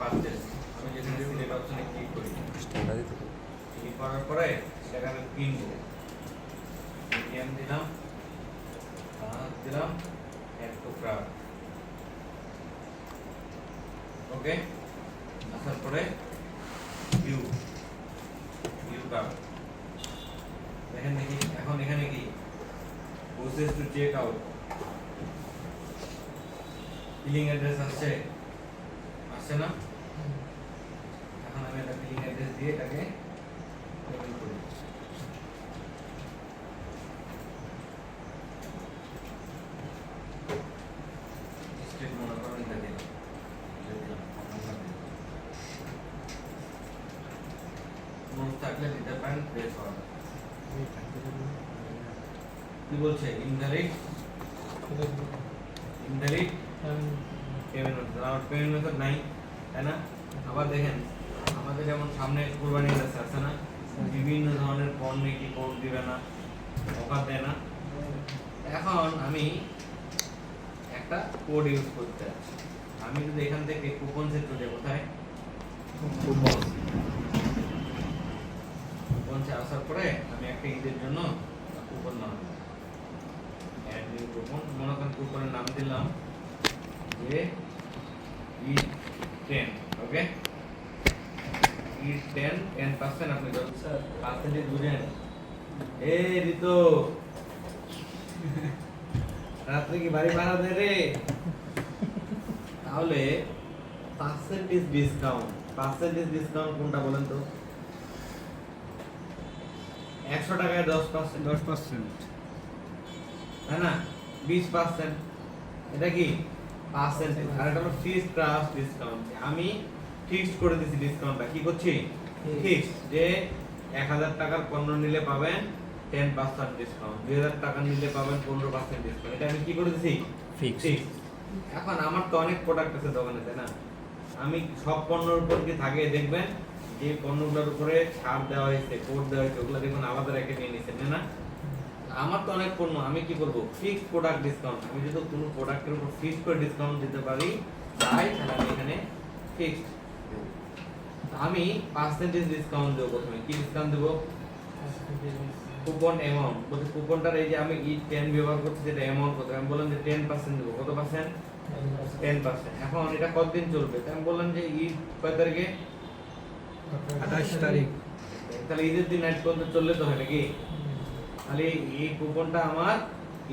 Purchase, আমি যেখানে select অপশনে ক্লিক করি, ক্লিক করার পরে সেখানে কিনবো, এটিএম দিলাম, দিলাম অ্যাড টু কার্ট, ওকে। আসার পরে ভিউ কার্ট দেখেন দেখি, এখন এখানে কি process to check out, billing address আসছে না? এখন আমি একটা বিলিং অ্যাড্রেস দিয়ে এটাকে পেমেন্ট করি। স্টেট মনে করেন এটা দিলাম, নোট থাকলে দিতে পারেন, প্রেস করা কি বলছে, ইনভ্যালিড পেমেন্ট মেথড, আমার পেমেন্ট মেথড নাই, তাই না? আবার দেখেন আমাদের যেমন সামনে কুরবানি আছে না, বিভিন্ন ধরনের পণ্যে কি কোড দিবে না, অফার দেয় না। এখন আমি একটা কোড ইউজ করতে যাচ্ছি, আমি যদি এখান থেকে কুপন সেট করে কোথায় কুপন আসার পরে আমি একটা ঈদের জন্য কুপন নাম অ্যাড নিউ কুপন, মনে করেন কুপনের নাম দিলাম যে ঈদ 10, ওকে। ঈদ 10% আপনি যত পার্সেন্টেজ বুঝেন। এ ঋতু রাত্রে কি বাড়ি ভাড়া দেয় রে? তাহলে পার্সেন্টেজ ডিসকাউন্ট কোনটা বলেন তো? 100 টাকায় 10%, তাই না? 20%, এটা কি পার্সেন্টেজ, আর এটা হলো ফিক্সড ক্লাস ডিসকাউন্ট। আমি ফিক্সড করে দিয়েছি ডিসকাউন্টটা, কি করছি ফিক্সড, যে 1000 টাকার পণ্য নিলে পাবেন 10% ডিসকাউন্ট, 2000 টাকা নিলে পাবেন 15% ডিসকাউন্ট, এটা আমি কি করে দিয়েছি ফিক্সড। এখন আমার তো অনেক প্রোডাক্ট আছে দোকানে, তাই না? আমি সব পণ্যের উপর কি থাকে দেখবেন, যে পণ্যগুলোর উপরে ছাড় দেওয়া হয়েছে, কোড দেওয়া হয়েছে, ওগুলো দেখুন আলাদা রেখে নিয়ে নিছেন, না? আমার তো অনেক পণ্য, আমি কি করব ফিক্সড প্রোডাক্ট ডিসকাউন্ট, আমি যদি কোনো প্রোডাক্টের উপর ফিক্সড করে ডিসকাউন্ট দিতে পারি তাই তাহলে আমি এখানে ফিক্সড দেব। আমি পার্সেন্টেজ ডিসকাউন্ট দেব, প্রথমে কি ডিসকাউন্ট দেব, কুপন অ্যামাউন্ট, বলতে কুপনটার এই যে আমি E10 ব্যবহার করছি, যেটা অ্যামাউন্ট কত, আমি বললাম যে 10% দেব, কত পার্সেন্ট 10%। এখন এটা কতদিন চলবে, তাই আমি বললাম যে ঈদ কয় তারিখে 28 তারিখ, তাহলে ঈদের দিন নাইট পর্যন্ত চললে তো হয় নাকি? তাহলে এই কুপনটা আমার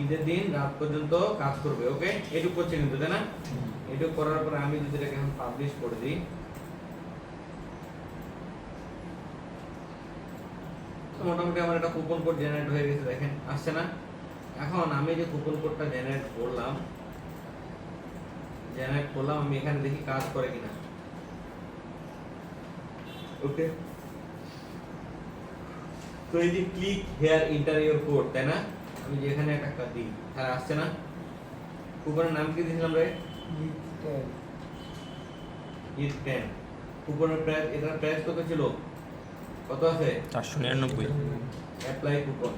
ঈদের দিন রাত পর্যন্ত কাজ করবে, ওকে। এটুকু করছে কিন্তু, তাই না? এটুকু করার পরে আমি যদি এটাকে এখন পাবলিশ করে দিই, মোটামুটি আমার একটা কুপন কোড জেনারেট হয়ে গেছে, দেখেন আসছে না? এখন আমি যে কুপন কোডটা জেনারেট করলাম, আমি এখানে দেখি কাজ করে কিনা, ওকে। তো এই যে click here enter your code, তাই না? আমি যে এখানে একটা কাজ দিই, তাহলে আসছে না? কুপনের নাম কি দিয়েছিলাম রে? ঈদ 10। কুপনের প্রাইস, এটার প্রাইস কত ছিল, কত আছে 499। অ্যাপ্লাই কুপন,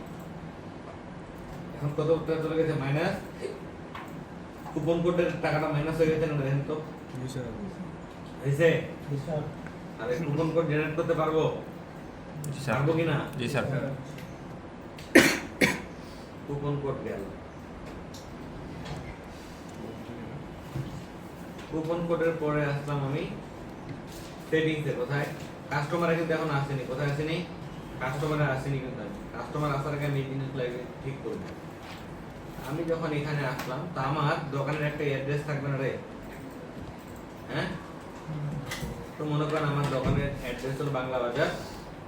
এখন কত চলে গেছে মাইনাস, কুপন কোডের টাকাটা মাইনাস হয়ে গেছে না, দেখেন তো হয়েছে। আর এই কুপন কোড জেনারেট করতে পারবো, পারবো কিনা? জি স্যার। কুপন কোড গেল, কুপন কোডের পরে আসলাম আমি সেটিংসে, কোথায় কাস্টমার কিন্তু এখন আসেনি, কোথায় আসেনি, কাস্টমার আসেনি, কিন্তু কাস্টমার আসার আগে আমি এই জিনিসগুলো ঠিক করব। আমি যখন এখানে আসলাম, তো আমার দোকানের একটা অ্যাড্রেস থাকবে না রে, হ্যাঁ? তো মনে করেন আমার দোকানের অ্যাড্রেস হলো বাংলা বাজার,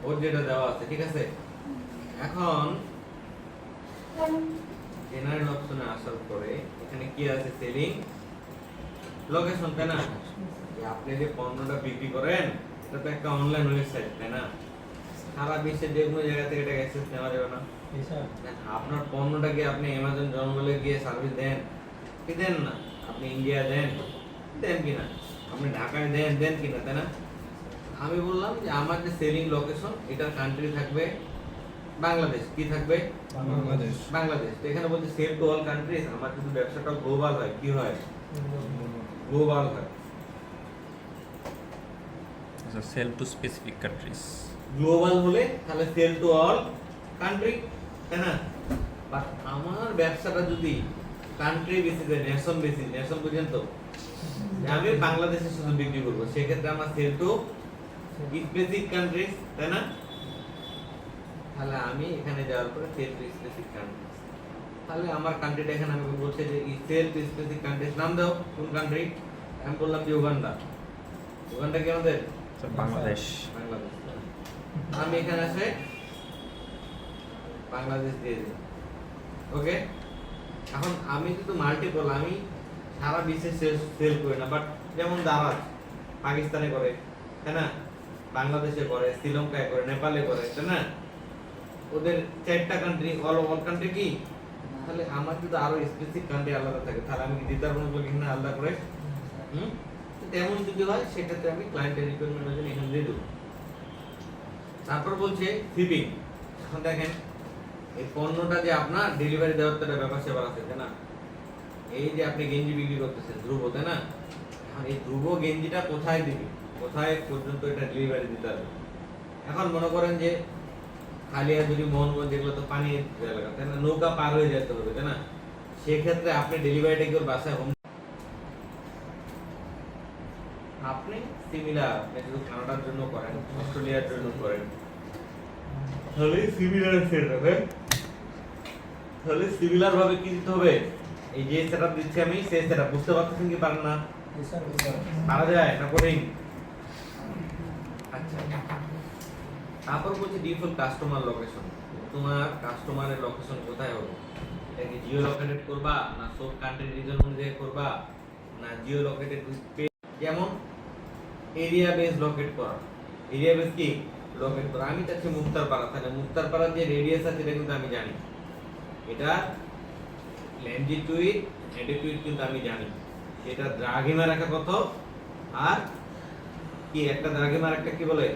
ওর যেটা দেওয়া আছে, ঠিক আছে। এখন জেনারেল অপশনে আসার পরে এখানে কি আছে, সেলিং লোকেশন, তাই না? আপনি যে পণ্যটা বিক্রি করেন এটা তো একটা অনলাইন ওয়েবসাইট, তাই না? সারা বিশ্বের যে কোনো জায়গা থেকে এটা অ্যাক্সেস নেওয়া যাবে না। আপনার পণ্যটাকে আপনি অ্যামাজন জঙ্গলে গিয়ে সার্ভিস দেন কি দেন না, আপনি ইন্ডিয়া দেন কিনা, আপনি ঢাকায় দেন কিনা, তাই না? আমি বললাম যে আমার যে সেলিং লোকেশন, এটার কান্ট্রি থাকবে বাংলাদেশ, কি থাকবে বাংলাদেশ। তো এখানে বলছে সেল টু অল কান্ট্রিজ, আমার কিন্তু ব্যবসাটা গ্লোবাল হয়, কি হয় গ্লোবাল হয়। So sell to specific countries. Global হলে তাহলে সেল টু অল কান্ট্রি, তাই না? বাট আমার ব্যবসাটা যদি কান্ট্রি বেসিসে, নেশন বেসিস, নেশন বুঝেন তো, যে আমি বাংলাদেশে শুধু বিক্রি করবো, সেক্ষেত্রে আমার সেল টু স্পেসিফিক কান্ট্রিজ, তাই না? তাহলে আমি এখানে যাওয়ার পরে সেল টু স্পেসিফিক কান্ট্রিজ, তাহলে আমার কান্ট্রিটা এখানে আমাকে বলছে যে সেল টু স্পেসিফিক কান্ট্রিজ, নাম দাও কোন কান্ট্রি? আমি বললাম যে উগান্ডা। উগান্ডা কি আমাদের? So Bangladesh. বাংলাদেশ। আমি এখানে আছে বাংলাদেশ দিয়ে দিই, ওকে। এখন আমি কিন্তু মাল্টিপল, আমি সারা বিশ্বে সেল করি না, বাট যেমন দারাজ পাকিস্তানে করে, তাই না? বাংলাদেশে করে, শ্রীলঙ্কায় করে, নেপালে করে, তাই না? ওদের 4টা কান্ট্রি, অল কান্ট্রি কি? তাহলে আমার কিন্তু আরো স্পেসিফিক কান্ট্রি আলাদা থাকে, তাহলে আমি কি দিতে পারবো না এখানে আলাদা করে? তেমন যদি হয় সেক্ষেত্রে আমি ক্লায়েন্টের রিকোয়ারমেন্ট অনুযায়ী এখানে দিয়ে দেবো। তারপর বলছে শিপিং। এখন দেখেন এই পণ্যটা যে আপনার ডেলিভারি দেওয়ার তো একটা ব্যাপার সেবার আছে, তাই না? এই যে আপনি গেঞ্জি বিক্রি করতেছেন ধ্রুব, তাই না? এখন এই ধ্রুব গেঞ্জিটা কোথায় দিবে, কোথায় পর্যন্ত এটা ডেলিভারি দিতে হবে? এখন মনে করেন যে কালিয়াজুড়ি, মোহনগঞ্জ, এগুলো তো পানি এলাকা, তাই না? নৌকা পার হয়ে যেতে হবে, তাই না? সেক্ষেত্রে আপনি ডেলিভারিটা কি ওর বাসায় হোম, আপনি সিমিলার যদি কানাডার জন্য করেন, অস্ট্রেলিয়ার জন্য করেন, তাহলে সিমিলার সেট হবে। তাহলে সিমিলার ভাবে কি দিতে হবে? এই যে সেটআপ দিচ্ছি আমি, সেই সেটআপ বুঝতে পারতেছেন কি পারেন না? পারা যায় না কঠিন? আচ্ছা, তারপর বলছি ডিফল্ট কাস্টমার লোকেশন। তোমার কাস্টমারের লোকেশন কোথায় হবে? এটা কি জিও লোকেটেড করবা, না সব কান্ট্রি রিজন অনুযায়ী করবা, না জিও লোকেটেড যেমন এরিয়া বেস লোকেট করা? এরিয়া বেস কি লোকেট করা? আমি চাচ্ছি মুক্তারপাড়া, তাহলে মুক্তারপাড়ার যে রেডিয়াস আছে এটা কিন্তু আমি জানি, এটা ল্যান্ডিটুইড ল্যাটিটিউড কিন্তু আমি জানি, এটা দ্রাঘিমা রেখা কত, আর কি একটা দ্রাঘিমা একটা কি বলে,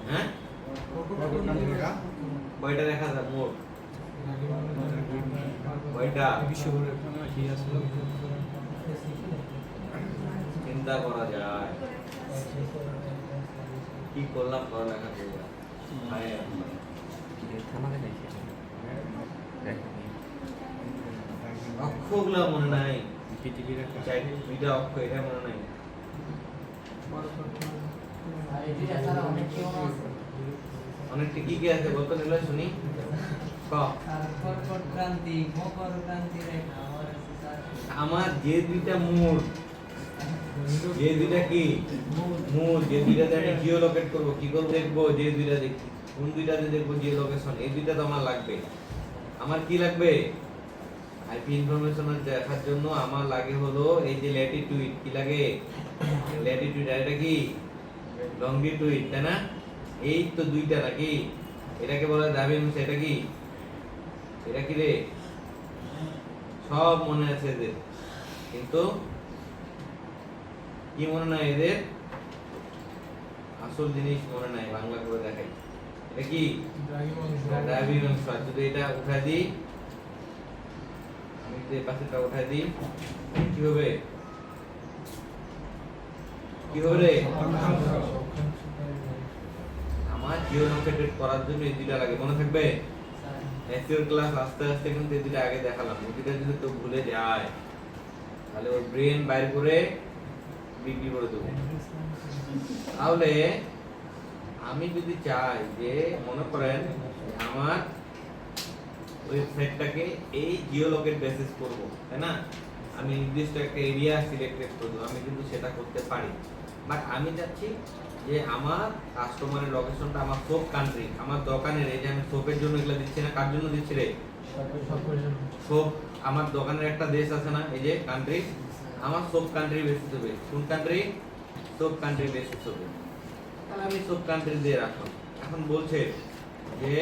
হ্যাঁ কয়টা রেখা যায় মোট, কয়টা চিন্তা করা যায়? কি করলাম পড়ালেখা করে? অক্ষগুলো মনে নাই, দুইটা অক্ষ এটা মনে নাই। অনেকটা কি কি আছে বলতো, নিলে শুনি। আমার যে দুইটা মূল, যে দুইটা কি মূল, যে দুইটাতে আমি জিও লোকেট করবো, কি করবো দেখবো, যে দুইটা দেখি কোন দুইটাতে দেখবো জিও লোকেশন, এই দুইটা তো আমার লাগবে। আমার কি লাগবে? আইপি ইনফরমেশন দেখার জন্য আমার লাগে হলো এই যে ল্যাটিটিউড, কি লাগে? ল্যাটিটিউড। আর এটা কি লংজিটিউড, তাই না? এই তো দুইটা নাকি, এটাকে বলা হয় দ্রাঘিমাংশ। এটা কি, এটা কি রে? সব মনে আছে এদের, কিন্তু কি মনে নাই এদের? আসল জিনিস মনে নাই, বাংলা করে দেখাই। এটা কি দ্রাঘিমাংশ। যদি এটা উঠাই দিই, আমি যে পাশেটা উঠাই দিই, কি হবে? কি হবে রে? আমার জিও লোকেটেড করার জন্য এই দুইটা লাগে, মনে থাকবে? এসইও ক্লাস আস্তে আস্তে কিন্তু এই দুইটা আগে দেখালাম, এই দুইটা যদি তো ভুলে যায় তাহলে ওর ব্রেন বাইর করে বিক্রি করে দেবো। তাহলে আমি যদি চাই যে মনে করেন আমার ওয়েবসাইটটাকে এই জিও লোকেট বেসিস করব, তাই না? আমি নির্দিষ্ট একটা এরিয়া সিলেক্টেড করব, আমি কিন্তু সেটা করতে পারি। বাট আমি চাচ্ছি যে আমার কাস্টমারের লোকেশনটা আমার সব কান্ট্রি, আমার দোকানের, এই যে আমি সোপের জন্য এগুলো দিচ্ছি না, কার জন্য দিচ্ছি রে? সব আমার দোকানের একটা দেশ আছে না, এই যে কান্ট্রি, আমার সব কান্ট্রি বেসিস হবে। কোন কান্ট্রি? সব কান্ট্রি বেসিস হবে। তাহলে আমি সব কান্ট্রি দিয়ে রাখলাম। এখন বলছে যে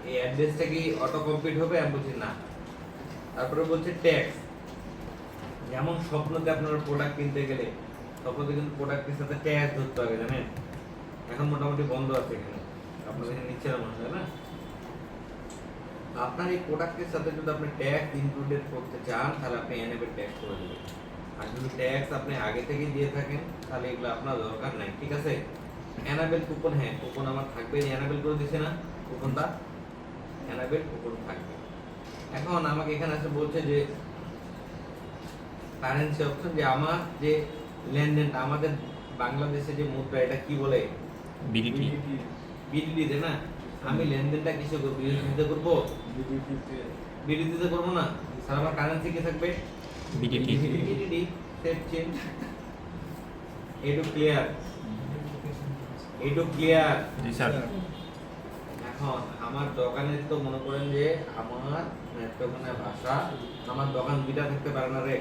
এই অ্যাড্রেসটা কি অটো কমপ্লিট হবে? আমি বলছি না। তারপরে বলছে ট্যাক্স। যেমন স্বপ্নতে আপনারা প্রোডাক্ট কিনতে গেলে স্বপ্নতে কিন্তু প্রোডাক্টের সাথে ট্যাক্স ধরতে হবে, জানেন? এখন মোটামুটি বন্ধ আছে এখানে, আপনাদের এখানে নিচ্ছে না মনে হয় না? আপনার এই প্রোডাক্টের সাথে যদি আপনি ট্যাক্স ইনক্লুডেড করতে চান তাহলে আপনি এনএবল ট্যাক্স করে দেবেন। আর যদি ট্যাক্স আপনি আগে থেকে দিয়ে থাকেন তাহলে এগুলো আপনার দরকার নাই, ঠিক আছে? এনাবেল কুপন, হ্যাঁ কুপন আমার থাকবে, এনাবেল করে দিছে না কুপনটা, এনাবেল কুপন থাকবে। এখন আমাকে এখানে আছে বলছে যে কারেন্সি অপশন, যে আমার যে লেনদেনটা আমাদের বাংলাদেশে যে মুদ্রা এটা কি বলে, BDT বিডিটিতে না। আমি লেনদেনটা কিসে করবো, ইউএসডিতে করবো, বিডিটিতে করবো না, স্যার আমার কারেন্সি কি থাকবে, BDT বিডিটি। সেট চেঞ্জ, এটু ক্লিয়ার, এটু ক্লিয়ার। জি স্যার এখন আমার দোকানে তো মনে করেন যে আমার নেত্রকোনা ভাষা, আমার দোকান দুইটা থাকতে পারে না রে,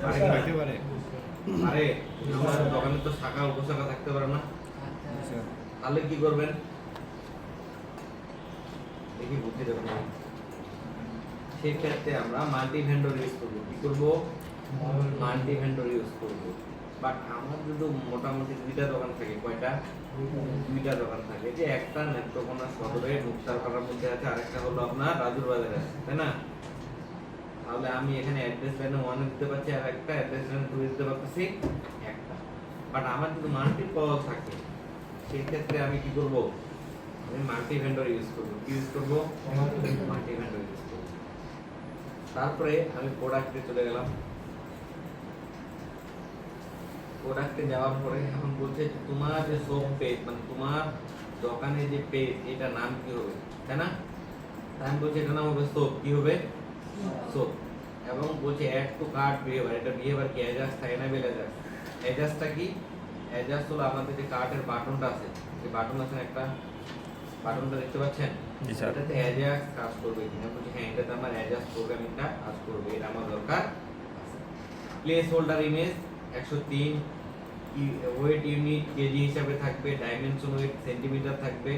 পারে কি না? থাকতে পারে। আরে আমার দোকানে তো শাখা উপশাখা থাকতে পারে না, স্যার তাহলে কি করবেন দেখি বুদ্ধি দেবেন। সেই ক্ষেত্রে আমরা মাল্টি ভেন্ডর ইউজ করবো, কি করবো, মাল্টি ভেন্ডর ইউজ করবো। বাট আমার যদি মোটামুটি দুইটা দোকান থাকে, কয়টা, দুইটা দোকান থাকে, যে একটা নেত্রকোনা সদরে মুক্তারপাড়ার মধ্যে আছে, আরেকটা হলো আপনার রাজুর বাজারে আছে, তাই না? তাহলে আমি এখানে অ্যাড্রেস লাইনে 1 দিতে পারছি, আর একটা অ্যাড্রেস লাইনে 2 দিতে পারতেছি, একটা। বাট আমার যদি মাল্টিপল থাকে সেই ক্ষেত্রে আমি কি করব, আমি মাল্টি ভেন্ডর ইউজ করব। কি ইউজ করব, মাল্টি ভেন্ডর ইউজ করব। তারপরে আমি প্রোডাক্টে চলে গেলাম, প্রোডাক্টে যাওয়ার পরে এখন বলছে যে তোমার যে শপ পেজ, মানে তোমার দোকানে যে পেজ, এটা নাম কি হবে, তাই না? তাই আমি বলছি এটা নাম হবে শপ, কি হবে, শপ। এবং বলছে অ্যাড টু কার্ট বিহেভিয়ার, এটা বিহেভিয়ার কি, অ্যাডজাস্ট এনাবেল অ্যাডজাস্ট। অ্যাডজাস্টটা কি, অ্যাডজাস্ট হলো আমাদের যে কার্টের বাটনটা আছে, যে বাটন আছে না একটা, বাটনটা দেখতে পাচ্ছেন, জি স্যার এটাতে অ্যাডজাস্ট কাজ করবে কিনা, বলছি হ্যাঁ এটাতে আমার অ্যাডজাস্ট প্রোগ্রামিংটা কাজ করবে, এটা আমার দরকার। Placeholder image 103, weight unit kg হিসাবে থাকবে, ডাইমেনশন ওয়েট সেন্টিমিটার থাকবে,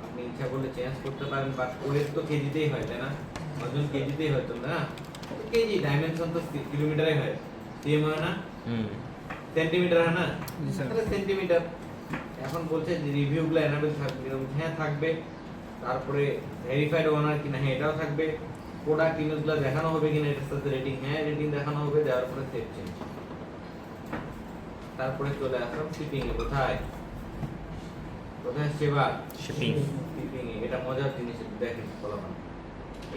আপনি ইচ্ছা করলে চেঞ্জ করতে পারেন, বাট ওয়েট তো কেজিতেই হয়, তাই না? ওজন কেজিতেই হয় তো না, কেজি, ডাইমেনশন তো কিলোমিটারে হয়, সেম হয় না, সেন্টিমিটার হয় না, জি স্যার। তাহলে সেন্টিমিটার। এখন বলছে যে রিভিউগুলো এনাবেল থাকবে, হ্যাঁ থাকবে। তারপরে ভেরিফাইড ওনার কিনা, হ্যাঁ এটাও থাকবে। প্রোডাক্ট ইমেজগুলো দেখানো হবে কিনা এটার সাথে রেটিং, হ্যাঁ রেটিং দেখানো হবে, দেওয়ার পরে সেভ চেঞ্জ। তারপরে চলে আসলাম শিপিং এ, কোথায় কোথায় সেবা, শিপিং শিপিং এ। এটা মজার জিনিস, দেখেন ফলাফল,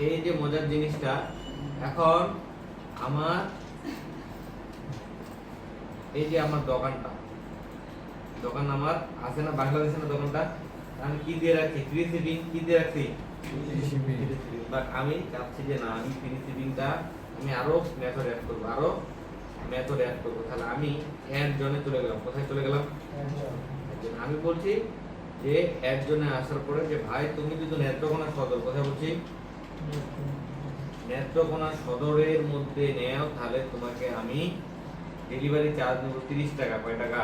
এই যে মজার জিনিসটা। এখন আমার এই যে আমার দোকানটা, দোকান আমার আছে না বাংলাদেশে না দোকানটা, আমি কি দিয়ে রাখছি, ফ্রি শিপিং, কি দিয়ে রাখছি, বাট আমি চাচ্ছি যে না, আমি ফ্রি শিপিংটা আমি আরো মেথড অ্যাড করবো, আরো মেথড অ্যাড করবো। তাহলে আমি অ্যাড জোনে চলে গেলাম, কোথায় চলে গেলাম, আমি বলছি যে অ্যাড জোনে আসার পরে যে ভাই তুমি যদি নেত্রকোনা সদর, কোথায় বলছি, নেত্রকোনা সদরের মধ্যে নেও, তাহলে তোমাকে আমি ডেলিভারি চার্জ নেব 30 টাকা। কয় টাকা,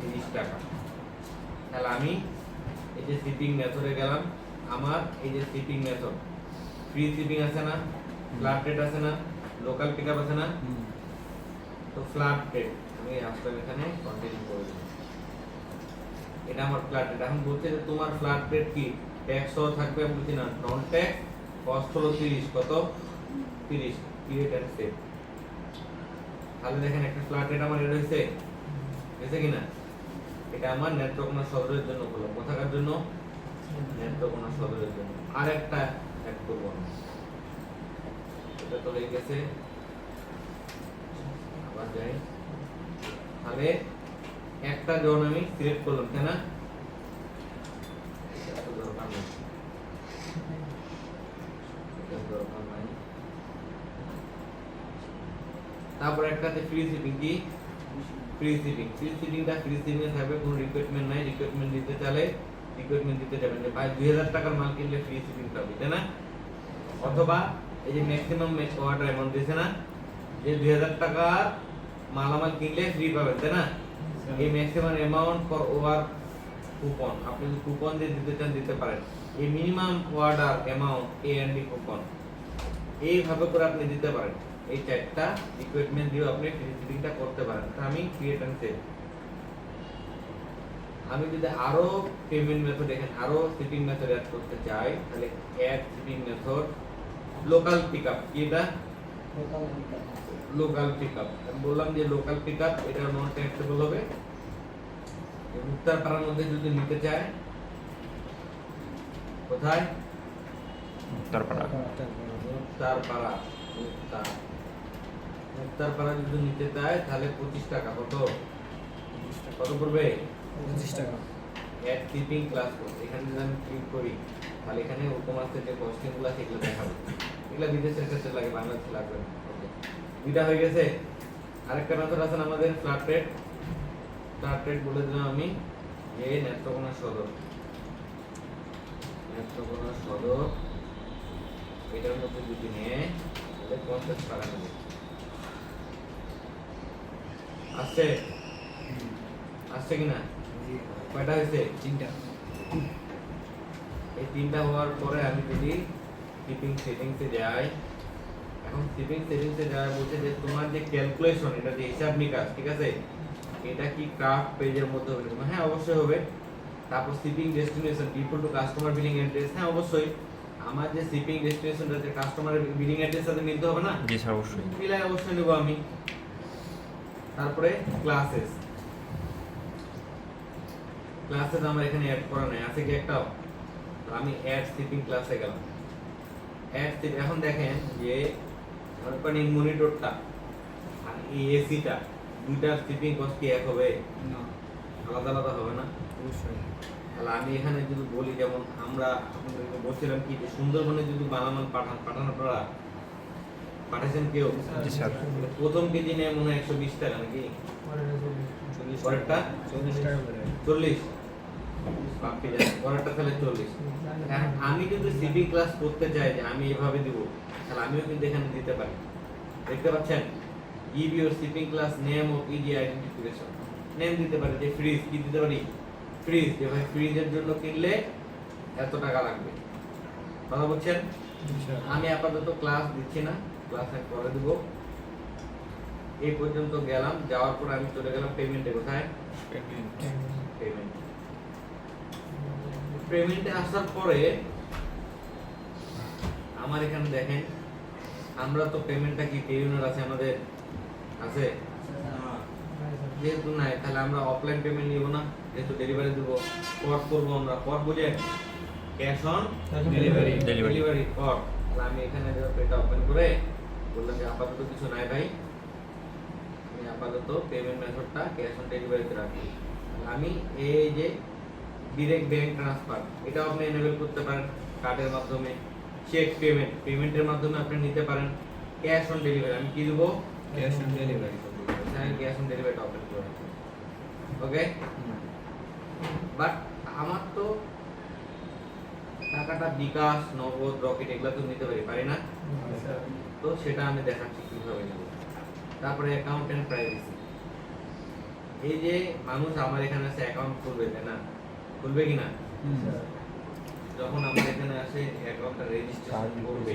30 টাকা। তাহলে আমি এই যে শিপিং মেথডে গেলাম, আমার এই যে শিপিং মেথড, ফ্রি শিপিং আছে না, ফ্ল্যাট রেট আছে না, লোকাল পিকআপ আছে না, তো ফ্ল্যাট রেট আমি আসলে এখানে কন্টিনিউ করে দিই, এটা আমার ফ্ল্যাট রেট। এখন বলছে যে তোমার ফ্ল্যাট রেট কি, ট্যাক্স সহ থাকবে, আমি বলছি না, নন ট্যাক্স, কস্ট হলো 30, কত, 30, ক্রিয়েট এন্ড সেভ। তাহলে দেখেন একটা ফ্ল্যাট রেট আমার এড হয়েছে, হয়েছে কিনা, এটা আমার নেত্রকোনা সদরের জন্য হলো, কোথাকার জন্য, নেত্রকোনা সদরের জন্য। আরেকটা অ্যাড করব আমি, এটা তো হয়ে গেছে, আবার যাই, তাহলে একটা জন আমি সিলেক্ট করলাম, তাই না, এটা তো দরকার নেই, এটা দরকার নাই। তারপর একটাতে ফ্রি শিপিং, কি ফ্রি শিপিং, ফ্রি শিপিংটা ফ্রি শিপিং থাকবে, কোনো রিকোয়ারমেন্ট নাই, রিকোয়ারমেন্ট দিতে চাইলে রিকোয়ারমেন্ট দিতে যাবেন যে ভাই 2000 টাকার মাল কিনলে ফ্রি শিপিং পাবে, তাই না? অথবা এই যে ম্যাক্সিমাম অর্ডার অ্যামাউন্ট দিয়েছে না, যে 2000 টাকার মালামাল কিনলে ফ্রি পাবেন, তাই না? এই maximum amount for over coupon, আপনি যদি কুপন দিয়ে দিতে চান দিতে পারেন। এই minimum order amount A and B coupon, এইভাবে করে আপনি দিতে পারেন। এই চারটা রিকোয়ারমেন্ট দিয়ে আপনি ফ্রি শিপিংটা করতে পারেন। তা আমি ক্রিয়েট এন্ড সেভ। আমি যদি আরো পেমেন্ট মেথড, দেখেন আরো শিপিং মেথড অ্যাড করতে চাই, তাহলে add shipping method, local pickup, কি এটা লোকাল পিকআপ আমি বললাম যে লোকাল পিকআপ এটা নন ট্যাক্সেবল হবে মুক্তারপাড়ার মধ্যে যদি নিতে চায় কোথায় উত্তরপাড়া মুক্তারপাড়া মুক্তারপাড়া যদি নিতে চায় তাহলে 25 টাকা কত কত পড়বে 25 টাকা অ্যাড টিপিং ক্লাস কোর্স এখানে যদি আমি ক্লিক করি তাহলে এখানে উপমাসের যে কোশ্চেনগুলো সেগুলো দেখাবে এগুলো বিদেশের ক্ষেত্রে লাগে বাংলাদেশে লাগবে না ওকে দুইটা হয়ে গেছে আরেকটা মেথড আছে না আমাদের ফ্ল্যাট রেট বলে দিলাম আমি যে নেত্রকোনা সদর এটার মধ্যে যদি নিয়ে তাহলে 50 টাকা নেবে আসছে কিনা কয়টা হয়েছে 3টা এই 3টা হওয়ার পরে আমি যদি শিপিং সেটিংসে যাই এখন শিপিং সেটিংসে যাই বলছে যে তোমার যে ক্যালকুলেশন এটা যে হিসাব নিকাশ ঠিক আছে এটা কি ক্রাফট পেজের মধ্যে হবে হ্যাঁ অবশ্যই হবে তারপর shipping destination ডিপোল to customer billing address হ্যাঁ অবশ্যই আমার যে শিপিং ডেস্টিনেশনটা যে কাস্টমার বিলিং অ্যাড্রেস সাথে মিলতে হবে না জি স্যার অবশ্যই মিলাই অবশ্যই নেব আমি তারপরে ক্লাসেস আমার এখানে অ্যাড করা নাই আছে কি একটাও তো আমি অ্যাড শিপিং ক্লাসে গেলাম এখন দেখেন যে ওপেনিং মনিটরটা আর এই এসিটা দুইটার শিপিং কস্ট কি এক হবে না আলাদা আলাদা হবে না অবশ্যই তাহলে আমি এখানে যদি বলি যেমন আমরা আপনাদেরকে বলছিলাম কি যে সুন্দরবনে যদি মালামাল পাঠান আপনারা পাঠাইছেন কেউ জি স্যার প্রথম কেজি নেয় মনে হয় 120 টাকা নাকি পরেরটা 40 টাকা করে 40 বাকি যায় পরেরটা তাহলে 40 এখন আমি যদি সিপি ক্লাস করতে চাই যে আমি এভাবে দিব তাহলে আমিও কিন্তু এখানে দিতে পারি দেখতে পাচ্ছেন give your shipping class name of easy identification name দিতে পারি যে ফ্রিজ কি দিতে পারি ফ্রিজ যে ভাই ফ্রিজের জন্য কিনলে এত টাকা লাগবে কথা বলছেন আমি আপাতত ক্লাস দিচ্ছি না ক্লাস আমি পরে দেব এই পর্যন্ত গেলাম যাওয়ার পর আমি চলে গেলাম পেমেন্টে কোথায় পেমেন্টে আসার পরে আমার এখানে দেখেন আমরা তো পেমেন্টটা কি পে ইউনিট আছে আমাদের আছে যেহেতু নাই তাহলে আমরা অফলাইন পেমেন্ট নিব না যেহেতু ডেলিভারি দেব পর করব আমরা পর বুঝে ক্যাশ অন ডেলিভারি ডেলিভারি পর তাহলে আমি এখানে এটা ওপেন করে বললাম যে আপাতত কিছু নাই ভাই আমি আপাতত পেমেন্ট মেথডটা ক্যাশ অন ডেলিভারিতে রাখি আমি এই যে ডাইরেক্ট ব্যাংক ট্রান্সফার এটা আপনি এনেবল করতে পারেন কার্ডের মাধ্যমে চেক পেমেন্টের মাধ্যমে আপনি নিতে পারেন ক্যাশ অন ডেলিভারি আমি কি দেব ক্যাশ অন ডেলিভারি আমি ক্যাশ অন ডেলিভারিটা ওপেন করে রাখি ওকে বাট আমার তো টাকাটা বিকাশ নগদ রকেট এগুলা তো নিতে পারি না তো সেটা আমি দেখাচ্ছি কিভাবে নেব তারপরে অ্যাকাউন্ট এন্ড প্রাইভেসি এই যে মানুষ আমার এখানে আছে অ্যাকাউন্ট খুলবে তাই না খুলবে কিনা যখন আমার এখানে আসে অ্যাকাউন্টটা রেজিস্ট্রেশন করবে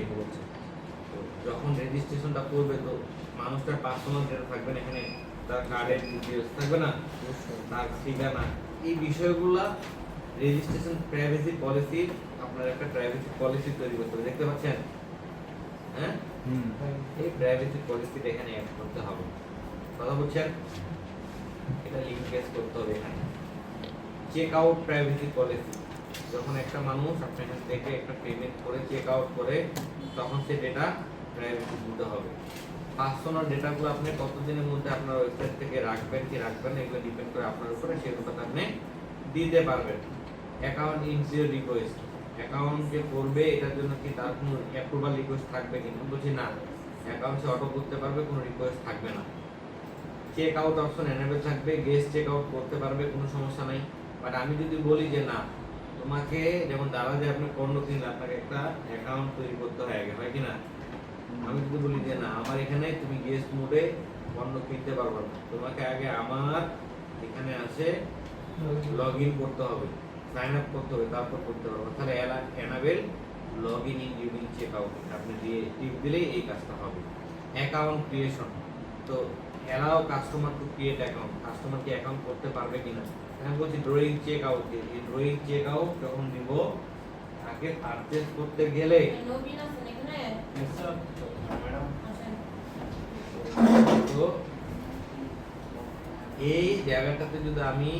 তো যখন রেজিস্ট্রেশনটা করবে তো মানুষটার পার্সোনাল ডেটা থাকবে না এখানে তার কার্ডের ডিটেইলস থাকবে না তার ঠিকানা এই বিষয়গুলা রেজিস্ট্রেশন প্রাইভেসি পলিসি আপনার একটা প্রাইভেসি পলিসি তৈরি করতে হবে দেখতে পাচ্ছেন হ্যাঁ এই প্রাইভেসি পলিসিটা এখানে অ্যাড করতে হবে কথা বলছেন এটা লিঙ্কেজ করতে হবে এখানে চেক আউট প্রাইভেসি পলিসি যখন একটা মানুষ আপনার কাছ থেকে একটা পেমেন্ট করে চেক আউট করে তখন সে ডেটা প্রাইভেসি দিতে হবে পার্সোনাল ডেটাগুলো আপনি কতদিনের মধ্যে আপনার ওয়েবসাইট থেকে রাখবেন কি রাখবেন না এগুলো ডিপেন্ড করে আপনার উপরে সেগুলো আপনি দিতে পারবেন অ্যাকাউন্ট ইনজিওর রিকোয়েস্ট অ্যাকাউন্ট যে করবে এটার জন্য কি তার কোনো অ্যাপ্রুভাল রিকোয়েস্ট থাকবে কিনা বলছি না অ্যাকাউন্ট সে অটো করতে পারবে কোনো রিকোয়েস্ট থাকবে না চেক আউট অপশন এনেবল থাকবে গেস্ট চেক আউট করতে পারবে কোনো সমস্যা নাই বাট আমি যদি বলি যে না তোমাকে যেমন দারাজে আপনি পণ্য কিনলে আপনাকে একটা অ্যাকাউন্ট তৈরি করতে হয় আগে হয় কিনা আমি যদি বলি যে না আমার এখানে তুমি গেস্ট মোডে পণ্য কিনতে পারবে না তোমাকে আগে আমার এখানে আসে লগইন করতে হবে সাইন আপ করতে হবে তারপর করতে পারবো তাহলে enable login in during check out আপনি দিয়ে টিপ দিলেই এই কাজটা হবে অ্যাকাউন্ট ক্রিয়েশন তো allow customer to create account customer কি অ্যাকাউন্ট করতে পারবে কিনা আমি বলছি ড্রয়িং চেক আউট এই ড্রয়িং চেক আউট যখন দিব আগে পারচেজ করতে গেলে নবীন আছেন এখানে? ম্যাডাম তো এই জায়গাটাতে যদি আমি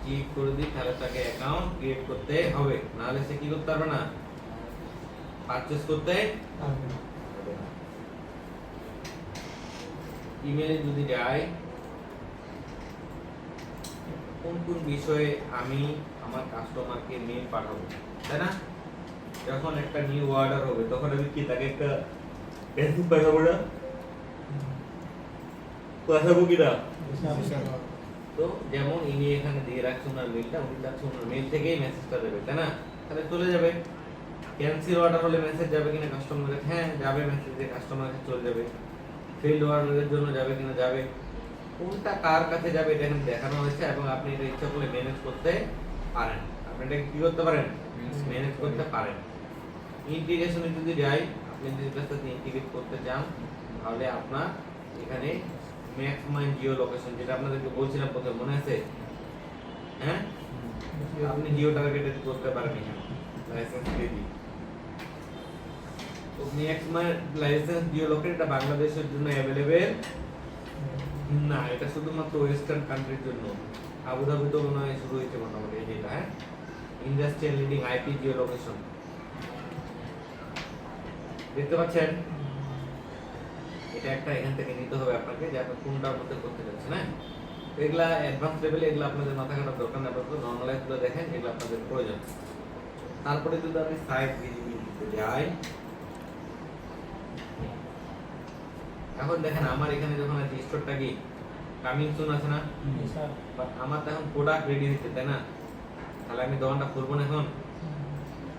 ক্লিক করে দিই তাহলে তাকে অ্যাকাউন্ট ক্রিয়েট করতে হবে, নাহলে সে কি করতে পারবে না, পারচেজ করতে পারবে না। ইমেলে যদি যাই, কোন কোন বিষয়ে আমি আমার কাস্টমারকে মেল পাঠাবো, তাই না? যখন একটা নিউ অর্ডার হবে তখন আমি কি তাকে একটা মেসেজ পাঠাবো না, পাঠাবো কিনা? তো যেমন ইনি এখানে দিয়ে রাখছে ওনার মেলটা, উনি যাচ্ছে ওনার মেল থেকেই মেসেজটা দেবে, তাই না? তাহলে চলে যাবে। ক্যান্সেল অর্ডার হলে মেসেজ যাবে কিনা কাস্টমারের? হ্যাঁ যাবে, মেসেজ দিয়ে কাস্টমারের চলে যাবে। ফেল্ড অর্ডারের জন্য যাবে কিনা? যাবে। কোনটা কার কাছে যাবে এটা এখানে দেখানো হয়েছে, এবং আপনি এটা ইচ্ছা করলে ম্যানেজ করতে পারেন। আপনি এটা কি করতে পারেন? ম্যানেজ করতে পারেন। ইন্টিগ্রেশনে যদি যাই, আপনি যদি এটার সাথে ইন্টিগ্রেট করতে চান তাহলে আপনার এখানে ম্যাক্সিমাম জিও লোকেশন, যেটা আপনাদেরকে বলছিলাম প্রথমে, মনে আছে? হ্যাঁ, আপনি জিও টার্গেটেড করতে পারেন এখানে লাইসেন্স দিয়ে দিই। তো ম্যাক্সিমাম লাইসেন্স জিও লোকেট এটা বাংলাদেশের জন্য অ্যাভেলেবেল না, এটা শুধুমাত্র ওয়েস্টার্ন কান্ট্রির জন্য। আবুধাবি তো মনে হয় শুরু হয়েছে মোটামুটি এটা। হ্যাঁ, industrial leading IP Jio location দেখতে পাচ্ছেন? এটা একটা এখান থেকে নিতে হবে আপনাকে, যে আপনি কোনটার মধ্যে করতে যাচ্ছেন। হ্যাঁ, এগুলা অ্যাডভান্স লেভেলে, এগুলো আপনাদের মাথা খাটার দরকার নেই, আপনাদের নরমালাইজ গুলো দেখেন, এগুলো আপনাদের প্রয়োজন। তারপরে যদি আমি সাইট ভিজিবিলিটিতে যাই, এখন দেখেন আমার এখানে যখন আছে স্টোরটা কি কামিং সুন আছে না, বাট আমার তো এখন প্রোডাক্ট রেডি হচ্ছে, তাই না? তাহলে আমি দোকানটা খুলবো না, এখন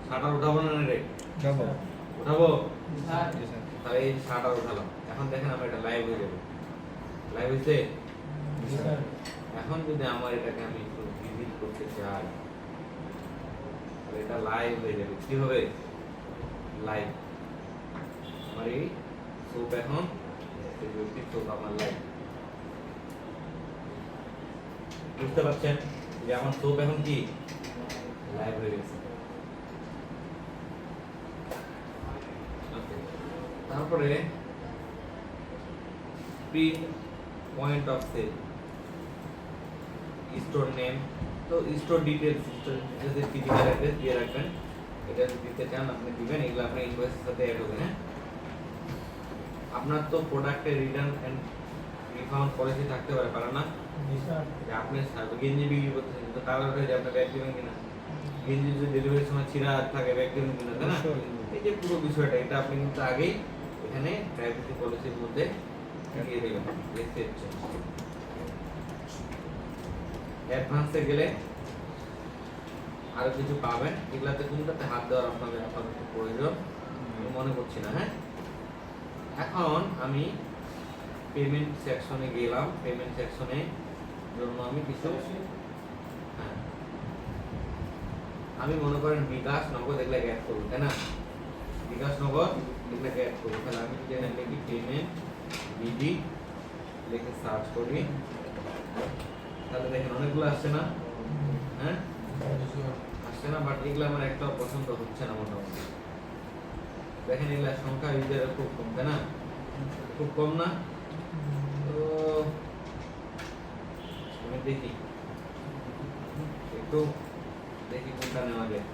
শাটার উঠাবো না রে? উঠাবো। তাহলে এই শাটার উঠালাম, এখন দেখেন আমার এটা লাইভ হয়ে যাবে। লাইভ হয়েছে? এখন যদি আমার এটাকে আমি একটু ভিজিট করতে চাই তাহলে এটা লাইভ হয়ে যাবে। কি হবে? লাইভ। আমার এই সোপ এখন আমার লাইভ, বুঝতে পারছেন যে আমার সোপ এখন কি লাইভ হয়ে গেছে। তারপরে print point of sale, store name, তো স্টোর ডিটেইলস, ফিজিক্যাল অ্যাড্রেস দিয়ে রাখবেন। এটা যদি দিতে চান আপনি দিবেন, এগুলো আপনার ইনভয়েসের সাথে অ্যাড হবে। হ্যাঁ, আপনার তো প্রোডাক্টের রিটার্ন এন্ড রিফান্ড পলিসি থাকতে পারে না? যে আপনি গেঞ্জি বিক্রি করতেছেন, তো তার উপরে যে আপনি ব্যাগ দিবেন কিনা, গেঞ্জি যদি ডেলিভারির সময় ছিঁড়া থাকে ব্যাগ দিবেন কিনা, তাই না? এই যে পুরো বিষয়টা, এটা আপনি কিন্তু আগেই এখানে প্রাইভেসি পলিসির মধ্যে দিয়ে দেবেন। অ্যাডভান্সে গেলে আরো কিছু পাবেন, এগুলাতে কোনটাতে হাত দেওয়ার আপনাদের প্রয়োজন আমি মনে করছি না। হ্যাঁ, এখন আমি পেমেন্ট সেকশনে গেলাম। পেমেন্ট সেকশনে জন্য আমি কিছু, হ্যাঁ, আমি মনে করেন বিকাশ নগদ এগুলাকে অ্যাড করবো, তাই না? বিকাশ নগদ এগুলাকে অ্যাড করবো। তাহলে আমি যদি এখানে লিখি পেমেন্ট বিডি লিখে সার্চ করি, তাহলে দেখেন অনেকগুলো আসছে না? হ্যাঁ, আসছে না, বাট এগুলো আমার একটাও পছন্দ হচ্ছে না মোটামুটি। দেখেন এগুলা সংখ্যা ইউজারের খুব কম, তাই না? খুব কম না? তো আমি দেখি একটু, দেখি কোনটা নেওয়া যায়।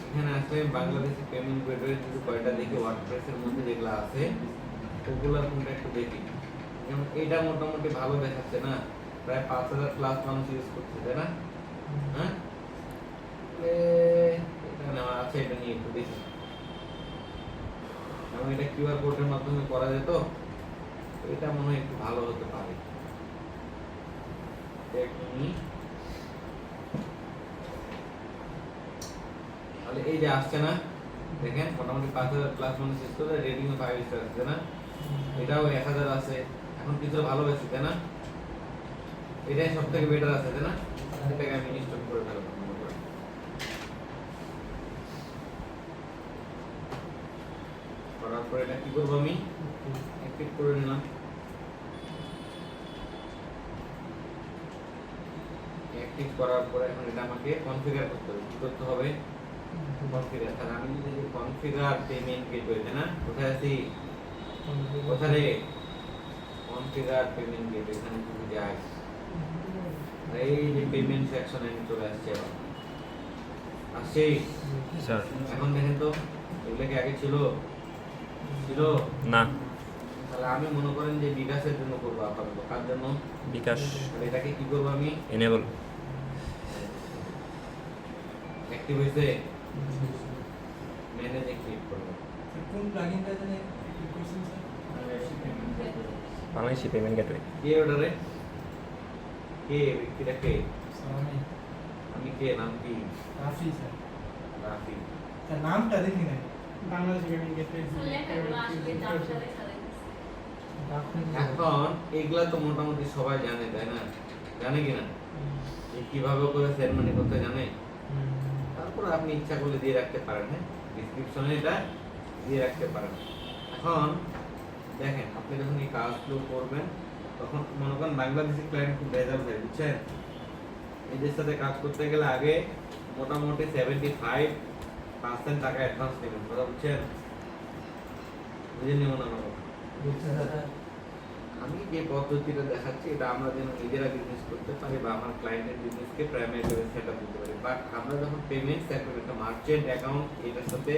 এখানে আসলে বাংলাদেশি পেমেন্ট গেটওয়ে যদি কয়টা দেখি, ওয়ার্ডপ্রেসের মধ্যে যেগুলো আছে ওগুলোর কোনটা একটু দেখি। যেমন এটা মোটামুটি ভালো দেখাচ্ছে না, প্রায় 5000 প্লাস মানুষ ইউজ করছে, তাই না? হ্যাঁ, এটা নেওয়া আছে, এটা নিয়ে একটু দেখি। এবং এটা কিউআর কোডের মাধ্যমে করা যেত, এটা মনে হয় একটু ভালো হতে পারে। তাহলে এই যে আসছে না, দেখেন মোটামুটি 5000 প্লাস মানুষ ইউজ করে, রেটিং 5 স্টার আছে, তাই না? এটাও 1000 আছে, এখন কিছু ভালো বেশি, তাই না? এটাই সব থেকে বেটার আছে, তাই না? এটাকে আমি ইনস্টল করে ফেলবো। করার পর এটা কি করবো, আমি অ্যাক্টিভ করে নিলাম। ঠিক করার পরে এখন এটা আমাকে কনফিগার করতে হবে। কি করতে হবে? কনফিগার। তাহলে আমি যদি কনফিগার পেমেন্ট গেটওয়ে, তাই না? কোথায় আছি? কোথায়? কনফিগার পেমেন্ট গেটওয়ে, এখানে যদি যাই, এই যে পেমেন্ট সেকশনে আমি চলে আসছি আবার। আসছি? স্যার এখন দেখেন তো এগুলো কি আগে ছিল? ছিল? না তাহলে আমি মনে করেন যে বিকাশের জন্য করবো আপাতত। কার জন্য? বিকাশ তাহলে এটাকে কি করবো আমি? এনেবল অ্যাক্টিভ হয়েছে, ম্যানেজে ক্লিক করবো। কোন প্লাগইনটা জানেন ক্লিক করছেন স্যার? বাংলাদেশি পেমেন্ট গেটওয়ে কে অর্ডারে? কে ব্যক্তিটা কে? স্যার আমি আমি কে? নাম কি? রাফি স্যার। রাফি। স্যার নামটা দেখি নাই। Bangladesh payment gateway. এখন এগুলা তো মোটামুটি সবাই জানে, তাই না? জানে কিনা যে কিভাবে করে সেরেমনি করতে জানে? তারপর আপনি ইচ্ছা করলে দিয়ে রাখতে পারেন, হ্যাঁ, ডেসক্রিপশনে এটা দিয়ে রাখতে পারেন। এখন দেখেন আপনি যখন এই কাজগুলো করবেন তখন মনে করেন বাংলাদেশি ক্লায়েন্ট খুব ভেজাল হয়, বুঝছেন? এদের সাথে কাজ করতে গেলে আগে মোটামুটি 75% টাকা অ্যাডভান্স নেবেন, কথা বুঝছেন? বুঝে নিব না আমার কথা। আমি যে পদ্ধতিটা দেখাচ্ছি এটা আমরা যেন নিজেরা বিজনেস করতে পারি বা আমার ক্লায়েন্টের বিজনেসকে প্রাইমারি লেভেল সেট আপ দিতে পারি। বাট আমরা যখন পেমেন্ট সেটআপ একটা মার্চেন্ট অ্যাকাউন্ট এটার সাথে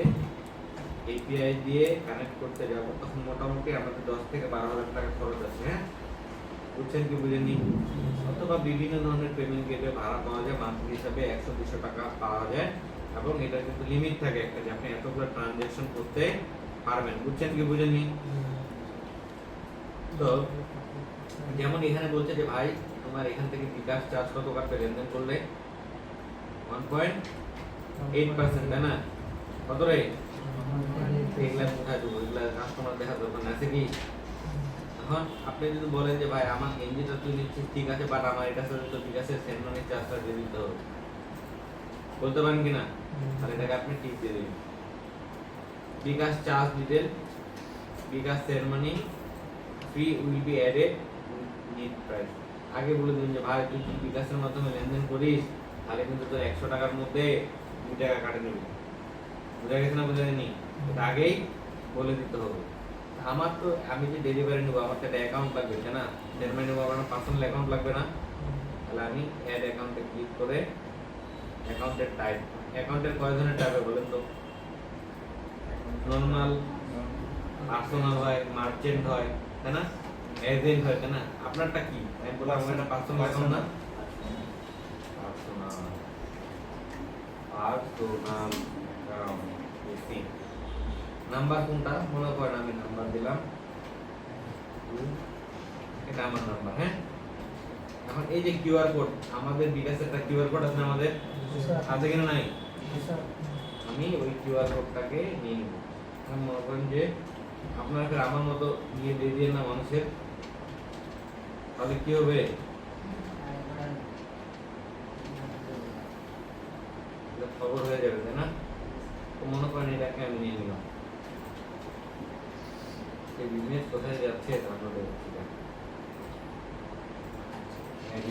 এপিআই দিয়ে কানেক্ট করতে যাব তখন মোটামুটি আমাদের 10 থেকে 12,000 টাকা খরচ আছে, হ্যাঁ, বুঝছেন কি বুঝেননি? অথবা বিভিন্ন ধরনের পেমেন্ট গেটওয়ে ভাড়া পাওয়া যায়, মান্থলি হিসাবে 100-200 টাকা পাওয়া যায় এবং এটা কিন্তু লিমিট থাকে একটা যে আপনি এতগুলো ট্রানজ্যাকশন করতে পারবেন, বুঝছেন কি বুঝেননি? তো যেমন এখানে বলছে যে ভাই তোমার এখান থেকে বিকাশ চার্জ কত কাটবে লেনদেন করলে? 1.8%, তাই না? কত রে? এগুলা কোথায় দেবো? এগুলা কাস্টমার দেখা দরকার আছে কি? এখন আপনি যদি বলেন যে ভাই আমার এনজিটা তুই নিচ্ছিস ঠিক আছে, বাট আমার এটা সাথে তো বিকাশের সেন্ডমানি চার্জটা দিয়ে দিতে হবে, বলতে পারেন কিনা? তাহলে এটাকে আপনি ঠিক দিয়ে দিন। BKash charge detail, bKash send money fee will be added net price. আগে বলে দিন যে ভাই তুই যদি বিকাশের মাধ্যমে লেনদেন করিস তাহলে কিন্তু তোর 100 টাকার মধ্যে 2 টাকা কাটে নেবে। বুঝা গেছে না? বুঝা যায়নি? এটা আগেই বলে দিতে হবে। আমার তো আমি যে ডেলিভারি নেবো আমার তো একটা অ্যাকাউন্ট লাগবে, তাই না? ডেলিভারি নেবো আমার পার্সোনাল অ্যাকাউন্ট লাগবে না? তাহলে আমি অ্যাড অ্যাকাউন্টে ক্লিক করে অ্যাকাউন্টের টাইপ, অ্যাকাউন্টের কয় ধরনের টাইপ হয় বলেন তো? নরমাল, পার্সোনাল হয়, মার্চেন্ট হয়, তাই না? এজেন্ট হয়, তাই না? আপনারটা কি? আমি বললাম আমার এটা পার্সোনাল অ্যাকাউন্ট না? Personal account. এসি নাম্বার কোনটা মনে করেন আমি নাম্বার দিলাম, এটা আমার নাম্বার, হ্যাঁ। এখন এই যে কিউআর কোড, আমাদের বিকাশে একটা কিউআর কোড আছে, আমাদের আছে কিনা নাই? আমি ওই কিউআর কোডটাকে নিয়ে নিব। এখন মনে করেন যে আপনারা ফের আমার মতো নিয়ে দিয়ে দিয়ে না মানুষের, তাহলে কি হবে? খবর হয়ে যাবে, তাই না? তো মনে করেন এটাকে আমি নিয়ে নিলাম। এই বিজনেস কোথায় যাচ্ছে ডাউনলোড হচ্ছে,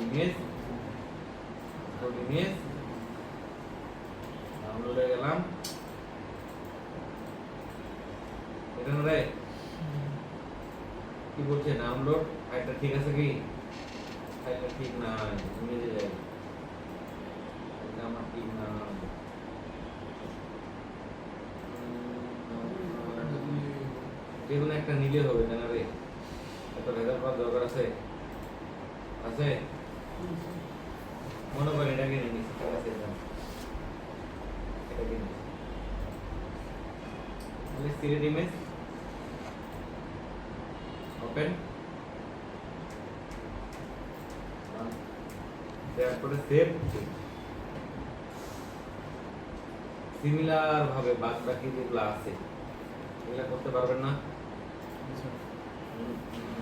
ইমেজ ডাউনলোড হয়ে গেলাম। এটা রে কি বলছে? ডাউনলোড ফাইলটা ঠিক আছে কি? ফাইলটা ঠিক না, ইমেজে যাই, এটা আমার ঠিক না। যেকোনো একটা নিলে হবে, তাই না রে? এত ভেজাল করার দরকার আছে? আছে? মনে করেন এটাকে নিয়ে নিচ্ছি, ঠিক আছে, এটাকে নিচ্ছি। তাহলে সিলেক্ট ইমেজ, ওপেন, তারপরে সেভ। সিমিলার ভাবে বাদ বাকি যেগুলো আছে এগুলো করতে পারবেন না?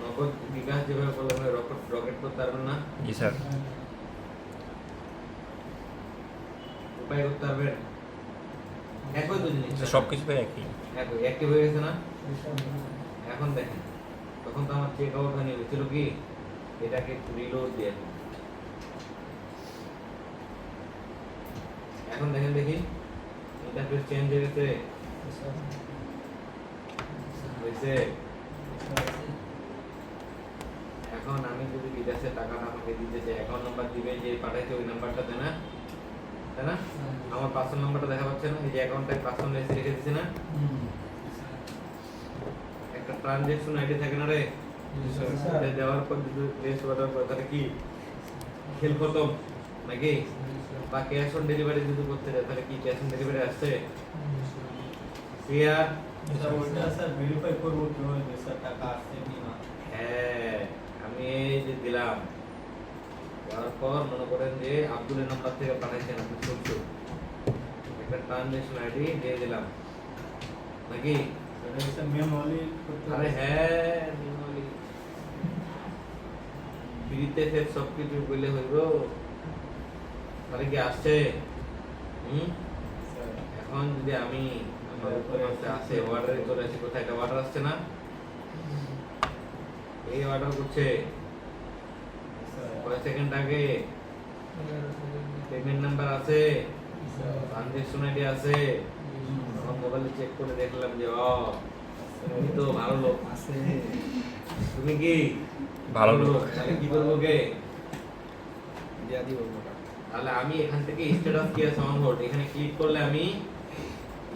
নগদ বিকাশ যেভাবে করলেন রকেট করতে পারবেন না? জি স্যার উপায় করতে পারবেন? একই তো জিনিস, সবকিছু তো একই। একই অ্যাক্টিভ হয়ে গেছে না? এখন দেখেন তখন তো আমার চেক আউট হয়নি, হয়েছিল কি? এটাকে একটু রিলোড দিয়ে এখন দেখেন দেখি ইন্টারফেস চেঞ্জ হয়ে গেছে হয়েছে। এখন আমি যদি বিদেশে টাকাটা আমাকে দিতে চাই অ্যাকাউন্ট নাম্বার দিবে যে পাঠাইছে ওই নাম্বারটাতে না, তাই না? আমার পাসওয়ার্ড নাম্বারটা দেখা পাচ্ছে না, এই যে অ্যাকাউন্টটায় পাসওয়ার্ড লেখে রেখে দিছে না, একটা ট্রানজ্যাকশন আইডি থাকে না রে, এটা দেওয়ার পর যদি প্লেস অর্ডার করে তাহলে কি খেল খতম নাকি? বা ক্যাশ অন ডেলিভারি যদি করতে যায় তাহলে কি ক্যাশ অন ডেলিভারি আসছে? ক্লিয়ার? স্যার ভেরিফাই করব কিভাবে স্যার টাকা আসছে কিনা? হ্যাঁ, আমি এই যে দিলাম, তারপর মনে করেন যে আব্দুলের নাম্বার থেকে পাঠাইছেন আপনি শুনছো, একটা ট্রানজ্যাকশন আইডি দিয়ে দিলাম নাকি? এটা স্যার মেমোরি করতে আরে হ্যাঁ, নির্মলি ফ্রিতে ফের সব কিছু বলে হইব, তাহলে কি আসছে? স্যার এখন যদি আমি আমার উপরে আছে অর্ডারে চলে আসি, কোথায় একটা অর্ডার আসছে না, এই অর্ডার করছে কয় সেকেন্ড আগে, পেমেন্ট নাম্বার আছে, ট্রানজ্যাকশন আইডি আছে, আমার মোবাইলে চেক করে দেখলাম যে তুমি তো ভালো লোক, আছে তুমি কি ভালো লোক। তাহলে কি করবো গে? দিয়া দিব ওটা। তাহলে আমি এখান থেকে স্ট্যাটাস কি আছে অন হোল্ড, এখানে ক্লিক করলে আমি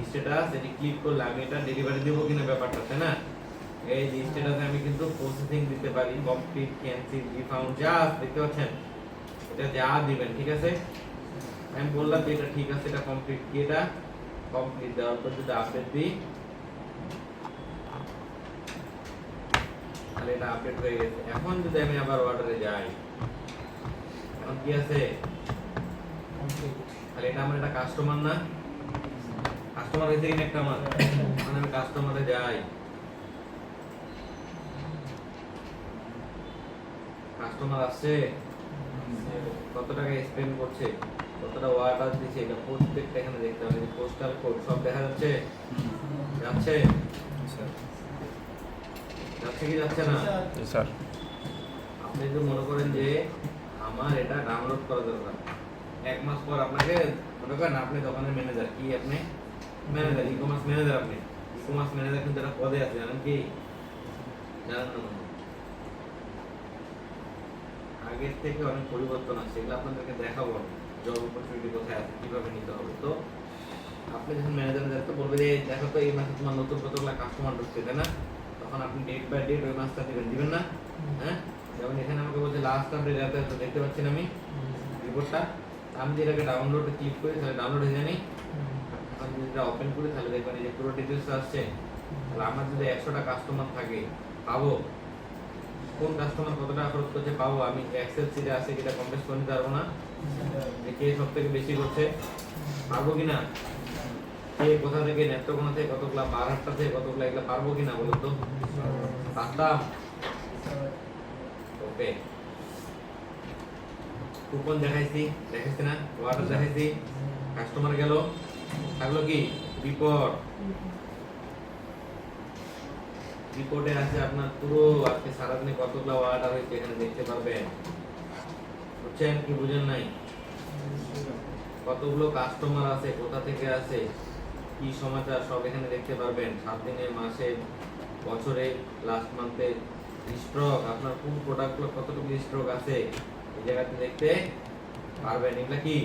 স্ট্যাটাস এটি ক্লিক করলে আমি এটা ডেলিভারি দেব কিনা ব্যাপারটা, তাই না? এই যে স্ট্যাটাসে আমি কিন্তু প্রসেসিং দিতে পারি, কমপ্লিট, ক্যান্সেল, রিফাউন্ড, যা দেখতে পাচ্ছেন এটা যা দিবেন, ঠিক আছে? আমি বললাম যে এটা ঠিক আছে, এটা কমপ্লিট, কি এটা কমপ্লিট দেওয়ার পর যদি আপডেট দিই তাহলে এটা আপডেট হয়ে গেছে। এখন যদি আমি আবার অর্ডারে যাই, এখন কি আছে? তাহলে এটা আমার একটা কাস্টমার না, কাস্টমার হয়েছে কিনা একটা আমার, মানে আমি কাস্টমারে যাই, কাস্টমার আসছে, কত টাকা স্পেন্ড করছে, কতটা অর্ডার দিচ্ছে, এটা প্রত্যেকটা এখানে দেখতে হবে, পোস্টাল কোড সব দেখা যাচ্ছে, যাচ্ছে স্যার যাচ্ছে কি যাচ্ছে না? জি স্যার। আপনি যদি মনে করেন যে আমার এটা ডাউনলোড করা দরকার, এক মাস পর আপনাকে মনে করেন আপনি দোকানের ম্যানেজার, কি আপনি ম্যানেজার, ই কমার্স ম্যানেজার, আপনি ই কমার্স ম্যানেজার কিন্তু একটা পদে আছে, জানেন কি? জানেন না মনে হয়। আগের থেকে অনেক পরিবর্তন আছে, এগুলো আপনাদেরকে দেখাবো, জব অপরচুনিটি কোথায় আছে, কিভাবে নিতে হবে। তো আপনি যখন ম্যানেজারের দায়িত্ব বলবে যে দেখো তো এই মাসে তোমার নতুন কতগুলো কাস্টমার ঢুকছে, তাই না? তখন আপনি ডেট বাই ডেট ওই মাসটা দিবেন না? হ্যাঁ, যেমন এখানে আমাকে বলছে লাস্ট আপডেট এত এত, দেখতে পাচ্ছেন আমি রিপোর্টটা, আমি যদি এটাকে ডাউনলোডে ক্লিক করি তাহলে ডাউনলোড হয়ে জানি, এখন যদি এটা ওপেন করি তাহলে দেখবেন এই যে পুরো ডিটেলস আসছে। তাহলে আমার যদি 100টা কাস্টমার থাকে, পাবো কোন কাস্টমার কত টাকা খরচ করছে পাবো, আমি এক্সেল সিটে আছে কিটা কম্পেস করে নিতে পারবো না, যে কে সব থেকে বেশি করছে পারবো কিনা, কে কোথা থেকে নেত্রকোনা থেকে কতগুলা, বারহাট্টা থেকে কতগুলা, এগুলা পারবো কিনা বলুন তো? পারতাম। ওকে, কুপন দেখাইছি না, অর্ডার দেখাইছি, কাস্টমার গেল, থাকলো কি রিপোর্ট, রিপোর্টে আছে আপনার পুরো আজকে সারাদিনে কতগুলো অর্ডার হয়েছে এখানে দেখতে পারবেন, বুঝছেন কি বুঝেন নাই? কতগুলো কাস্টমার আছে, কোথা থেকে আছে, কি সমাচার সব এখানে দেখতে পারবেন, 7 দিনে, মাসে, বছরে, লাস্ট মান্থে, স্টক, আপনার কোন প্রোডাক্টগুলো কতটুকু স্টক আছে এই জায়গাতে দেখতে পারবেন। এগুলা কি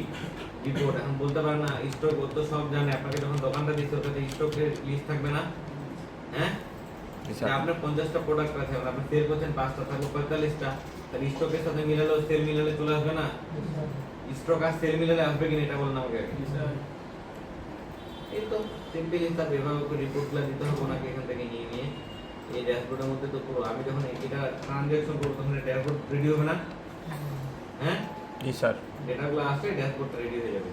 রিপোর্ট। এখন বলতে পারেন না স্টক, ও তো সব জানে, আপনাকে যখন দোকানটা দিচ্ছে ওটাতে স্টকের লিস্ট থাকবে না? হ্যাঁ, আপনার 50টা প্রোডাক্ট আছে, আপনি সেল করছেন 5টা, থাকবে 45টা, তাহলে স্টকের সাথে মিলালেও সেল মিলালে চলে আসবে না? স্টক আর সেল মিলালে আসবে কিনা এটা বলুন আমাকে। এই তো সিম্পল হিসাব, এভাবে করে রিপোর্টগুলো দিতে হবে ওনাকে এখান থেকে নিয়ে নিয়ে এই ড্যাশবোর্ডের মধ্যে। তো পুরো আমি যখন এটা ট্রানজ্যাকশন করব তখন ড্যাশবোর্ড রেডি হবে না? হ্যাঁ জি স্যার। ডেটাগুলো আসলে ড্যাশবোর্ডটা রেডি হয়ে যাবে।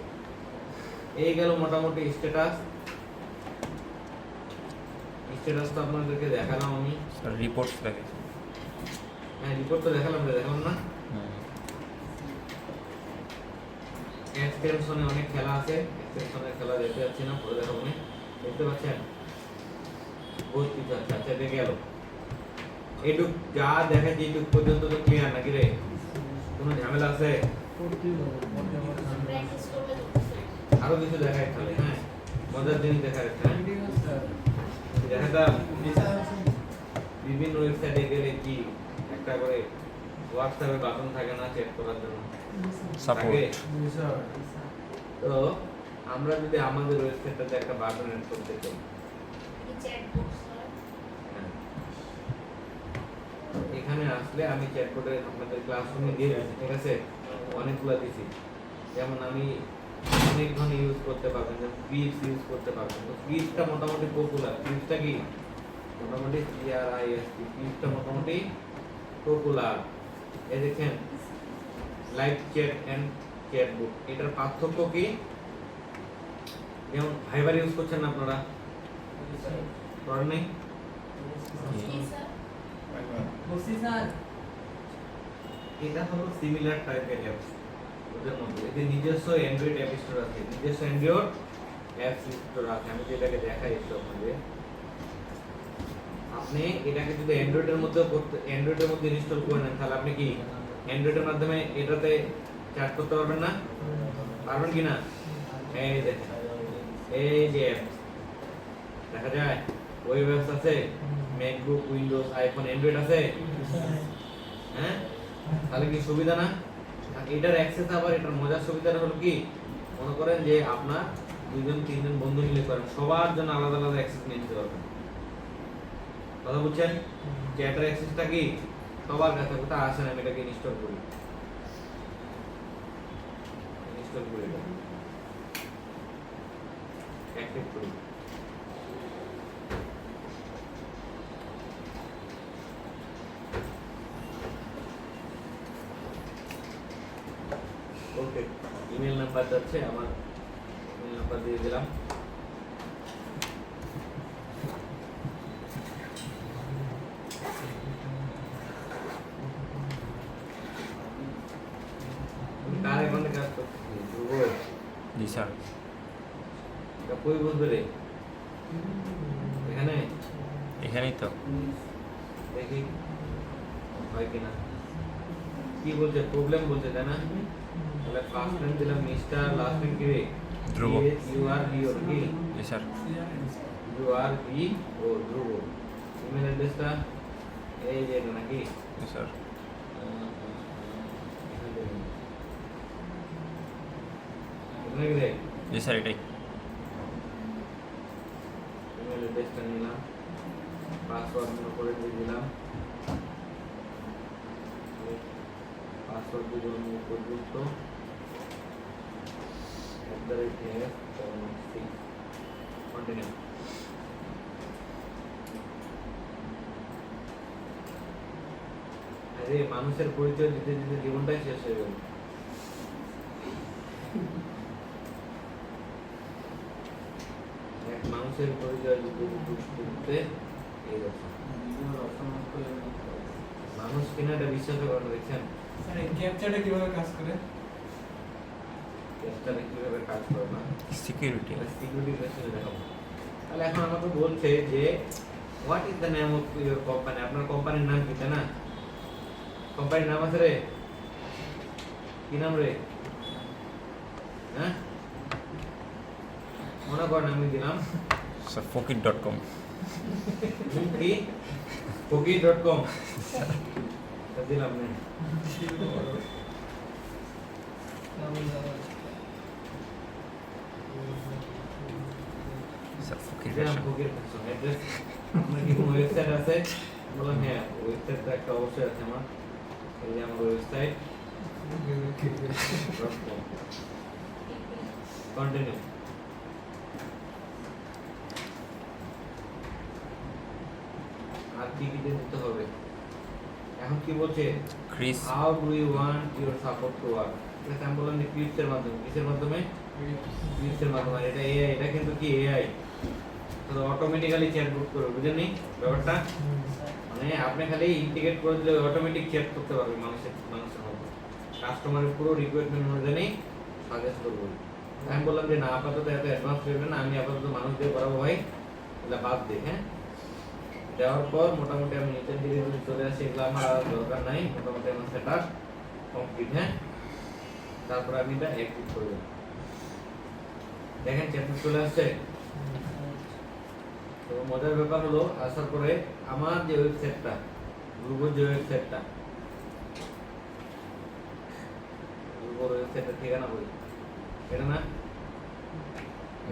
এই গেল মোটামুটি স্ট্যাটাস। স্ট্যাটাস তো আপনাদেরকে দেখালাম আমি। স্যার রিপোর্টস দেখাইছি। হ্যাঁ রিপোর্ট তো দেখালাম না? এক্সটেনশনে অনেক খেলা আছে, এক্সটেনশনের খেলা দেখতে যাচ্ছি না, পরে দেখাবো না। দেখতে পাচ্ছেন বহুত কিছু আছে। আচ্ছা দেখে গেল এইটুক যা দেখাচ্ছি, এইটুক পর্যন্ত তো ক্লিয়ার নাকি রে? কোনো ঝামেলা আছে? প্র্যাকটিস করলে আরো কিছু দেখাই তাহলে, হ্যাঁ মজার জিনিস দেখাই, হ্যাঁ দেখাতাম বিভিন্ন ওয়েবসাইটে গেলে কি একটা করে হোয়াটসঅ্যাপে বাটন থাকে না চ্যাট করার জন্য সাপোর্ট থাকে? তো আমরা যদি আমাদের ওয়েবসাইটটাতে একটা বাটন এড করতে চাই, হ্যাঁ, এখানে আসলে আমি চ্যাটবোর্ডে আপনাদের ক্লাসরুমে দিয়ে দিচ্ছি, ঠিক আছে, অনেকগুলো দিছি। যেমন আমি অনেক ধরনের ইউজ করতে পারবেন, যেমন ক্রিপস ইউজ করতে পারবেন। তো ক্রিপসটা মোটামুটি পপুলার। ক্রিপসটা কি মোটামুটি ক্রিপসটা মোটামুটি পপুলার। এই দেখেন লাইভ চ্যাট এন্ড চ্যাটবুক, এটার পার্থক্য কি? যেমন ভাইবার ইউজ করছেন না আপনারা, করেন নাই? এটা হলো সিমিলার টাইপের অ্যাপস, ওদের মধ্যে এদের নিজস্ব অ্যান্ড্রয়েড অ্যাপ স্টোর আছে, নিজস্ব অ্যান্ড্রয়েড অ্যাপ স্টোর আছে। আমি যেটাকে দেখাই একটু আপনাদের, আপনি এটাকে যদি অ্যান্ড্রয়েডের মধ্যে ইনস্টল করে নেন, তাহলে আপনি কি অ্যান্ড্রয়েডের মাধ্যমে এটাতে চ্যাট করতে পারবেন না? পারবেন কি না? এই দেখেন, এই যে অ্যাপ দেখা যায়, ওয়েব অ্যাপস আছে, ম্যাকবুক, উইন্ডোজ, আইফোন, অ্যান্ড্রয়েড আছে, হ্যাঁ, তাহলে কি সুবিধা না? আর এটার অ্যাক্সেস আবার এটার মজার সুবিধাটা হলো কি, মনে করেন যে আপনার 2-3 বন্ধু মিলে করেন, সবার জন্য আলাদা আলাদা অ্যাক্সেস নিয়ে নিতে পারবেন। কথা বুঝছেন? চ্যাটের অ্যাক্সেসটা কি সবার কাছে, কোথায় আসেন, আমি এটাকে ইনস্টল করি অ্যাক্টিভ করি। ওকে, ইমেল নাম্বার যাচ্ছে, আমার ইমেল নাম্বার দিয়ে দিলাম। কার এখানে কাজ করতেছি? ধ্রুব, জি স্যার। এটা কই বলবে রে? এখানে এখানেই তো। দেখি হয় কিনা। কি বলছে? প্রবলেম বলছে, তাই না? তাহলে ফার্স্ট নেম দিলাম মিস্টার, লাস্ট নেম কি রে? Dhruv. U R V O কি? জি sir. U R V O Dhruv. Email অ্যাড্রেসটা এই যে এটা নাকি? জি স্যার। এখানে কি রে? জি স্যার এটাই। ইমেল অ্যাড্রেসটা নিলাম, পাসওয়ার্ড মনে করে দিয়ে দিলাম, পাসওয়ার্ড দিয়ে দিলাম উপযুক্ত কন্টিনিউ। আরে মানুষের পরিচয় দিতে দিতে জীবনটাই শেষ হয়ে গেল। এক মানুষের পরিচয় দিতে দিতে দিতে এই দশা। মানুষ কিনা এটা বিশ্বাস করে না, দেখছেন? ক্যাপচারটা কিভাবে কাজ করে? চেষ্টা কিভাবে কাজ করে না, সিকিউরিটি। সিকিউরিটি কোশ্চেন দেখাবো। তাহলে এখন আমাকে বলছে যে what is the name of your company, আপনার কোম্পানির নাম কি, তাই না? কোম্পানির নাম আছে রে, কি নাম রে? হ্যাঁ, মনে করেন আমি দিলাম স্যার ফকির.com। কি ফকির.com দিলাম না, স্যার ফকির। দিলাম ফকির অ্যাড্রেস। আপনার কি কোনো ওয়েবসাইট আছে? বললাম হ্যাঁ, ওয়েবসাইটটা একটা অবশ্যই আছে আমার, এই যে আমার ওয়েবসাইট। কন্টিনিউ। আর কি কি দিতে হবে? এখন কি বলছে? ক্রিস। How do you want your support to work? এটা আমি বললাম যে ক্লিপসের মাধ্যমে। কিসের মাধ্যমে? ক্লিপসের মাধ্যমে। আর এটা এআই, এটা কিন্তু কি এআই, তো অটোমেটিক্যালি চ্যাটবট করবে, বুঝেননি ব্যাপারটা? মানে আপনি খালি ইন্টিগ্রেট করে দিলে অটোমেটিক চ্যাট করতে পারবে মানুষের মধ্যে, কাস্টমারের পুরো রিকোয়ারমেন্ট অনুযায়ী সাজেস্ট করবে। আমি বললাম যে না, আপাতত এত অ্যাডভান্স করবে না, আমি আপাতত মানুষ দিয়ে করাবো ভাই, এটা বাদ দিই। হ্যাঁ, দেওয়ার পর মোটামুটি আমি নিচের দিকে যদি চলে আসি, এগুলো আমার আর দরকার নাই, মোটামুটি আমার সেট আপ কমপ্লিট। হ্যাঁ, তারপর আমি এটা এক্সিট করে দেব। দেখেন চ্যাটবট চলে আসছে। তো মজার ব্যাপার হলো আসার পরে আমার যে ওয়েবসাইটটা, গ্রুপের যে ওয়েবসাইটটা, গ্রুপের ওয়েবসাইটের ঠিকানা বলি, এটা না,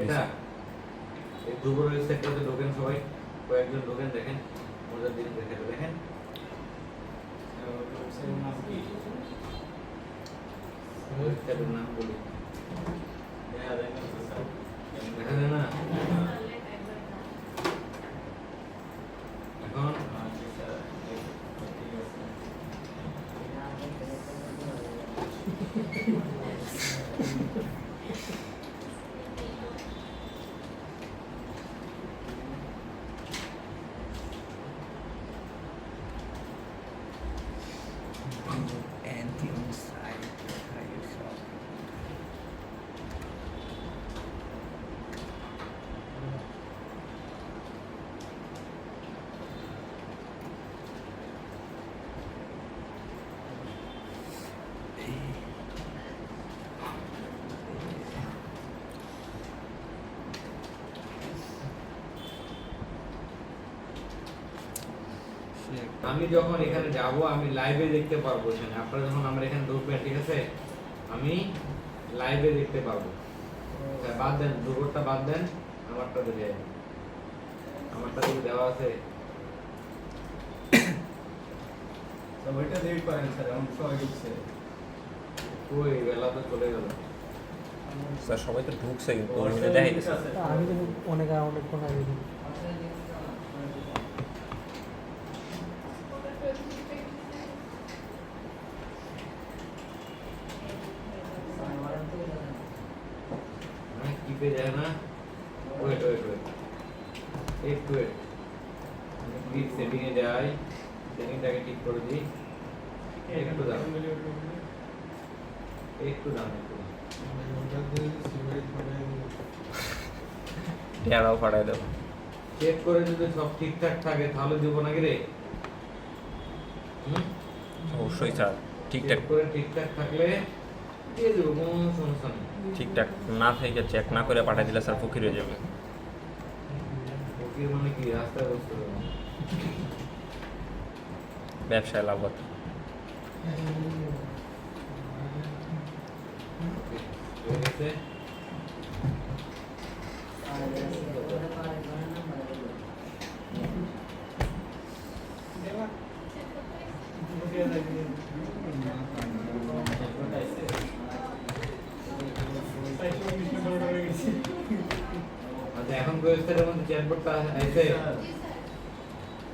এটা এই গ্রুপের ওয়েবসাইটটাতে ঢোকেন সবাই, কয়েকজন ঢোকেন, দেখেন মজার জিনিস দেখাতে। দেখেন ওয়েবসাইটের নাম বলি, দেখা যায় না তো স্যার। দেখা যায় না এখন। আচ্ছা স্যার, ঠিক আছে। আমি যখন এখানে যাব আমি লাইভে দেখতে পারবো, এখানে আপনারা যখন আমরা এখানে ঢুকবেন, ঠিক আছে, আমি লাইভে দেখতে পারবো। আচ্ছা, বাদ দেন দুটোটা বাদ দেন, আমারটা তো দেয়, আমারটা তো দেওয়া আছে। স্যার, ওইটা delete করেন স্যার, এখন সবাই ঢুকছে। ওই বেলা তো চলে গেল। স্যার সবাই তো ঢুকছে কিন্তু WhatsApp ওইখানে দেখাই link দিচ্ছে। আছে। আমি কিন্তু অনেকক্ষণ আগে দিই। মানে টিপে যায় না। ওয়েট ওয়েট ওয়েট, একটু ওয়েট, আমি ক্লিক সেটিং এ যাই, সেটিংটাকে ঠিক করে দিই। একটু দাও, একটু দাও, একটু দাও। টেরাও পাঠাই দেবো। চেক করে যদি সব ঠিকঠাক থাকে তাহলে দেবো নাকি রে? হুম? অবশ্যই স্যার ঠিকঠাক চেক করে ঠিকঠাক থাকলে দিয়ে দেবো, কোনো সমস্যা নেই। ঠিকঠাক না থেকে চেক না করে পাঠিয়ে দিলে স্যার ফকির হয়ে যাবে। ফকির মানে কি, রাস্তায় বসতে হবে? ব্যবসায় লাভ হতো। হয়ে গেছে? আচ্ছা, এখন ওয়েবসাইটের মধ্যে চ্যাটবটটা আছে?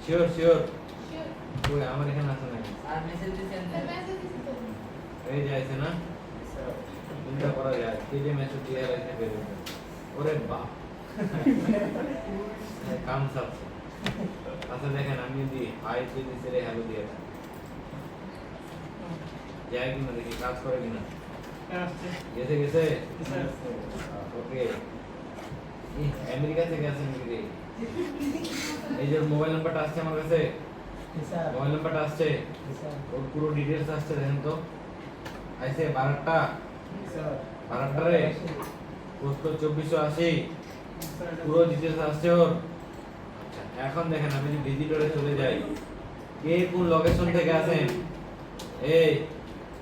Sure sure? ওই আমার এখানে আছে নাকি? এই যে আছে না? চিন্তা করা যায়, কে যে মেসেজ দিয়ে আছে বেরোবে। ওরে বাপ, কাম সাপ। আচ্ছা দেখেন, আমি যদি হাই দিয়ে দিচ্ছি রে, হ্যালো দিয়ে দেন। যায় কিনা দেখি, কাজ করে কিনা। গেছে গেছে, ওকে। আমেরিকা থেকে আছে নাকি রে? এই যে মোবাইল নাম্বারটা আসছে আমার কাছে, মোবাইল নাম্বারটা আসছে, ওর পুরো ডিটেলস আসছে, দেখেন তো। আইছে 12টা, 12টা রে, পোস্ট 2480, পুরো ডিটেলস আসছে ওর। আচ্ছা, এখন দেখেন আমি যদি ভিজিটরে চলে যাই, কে কোন লোকেশন থেকে আছেন, এই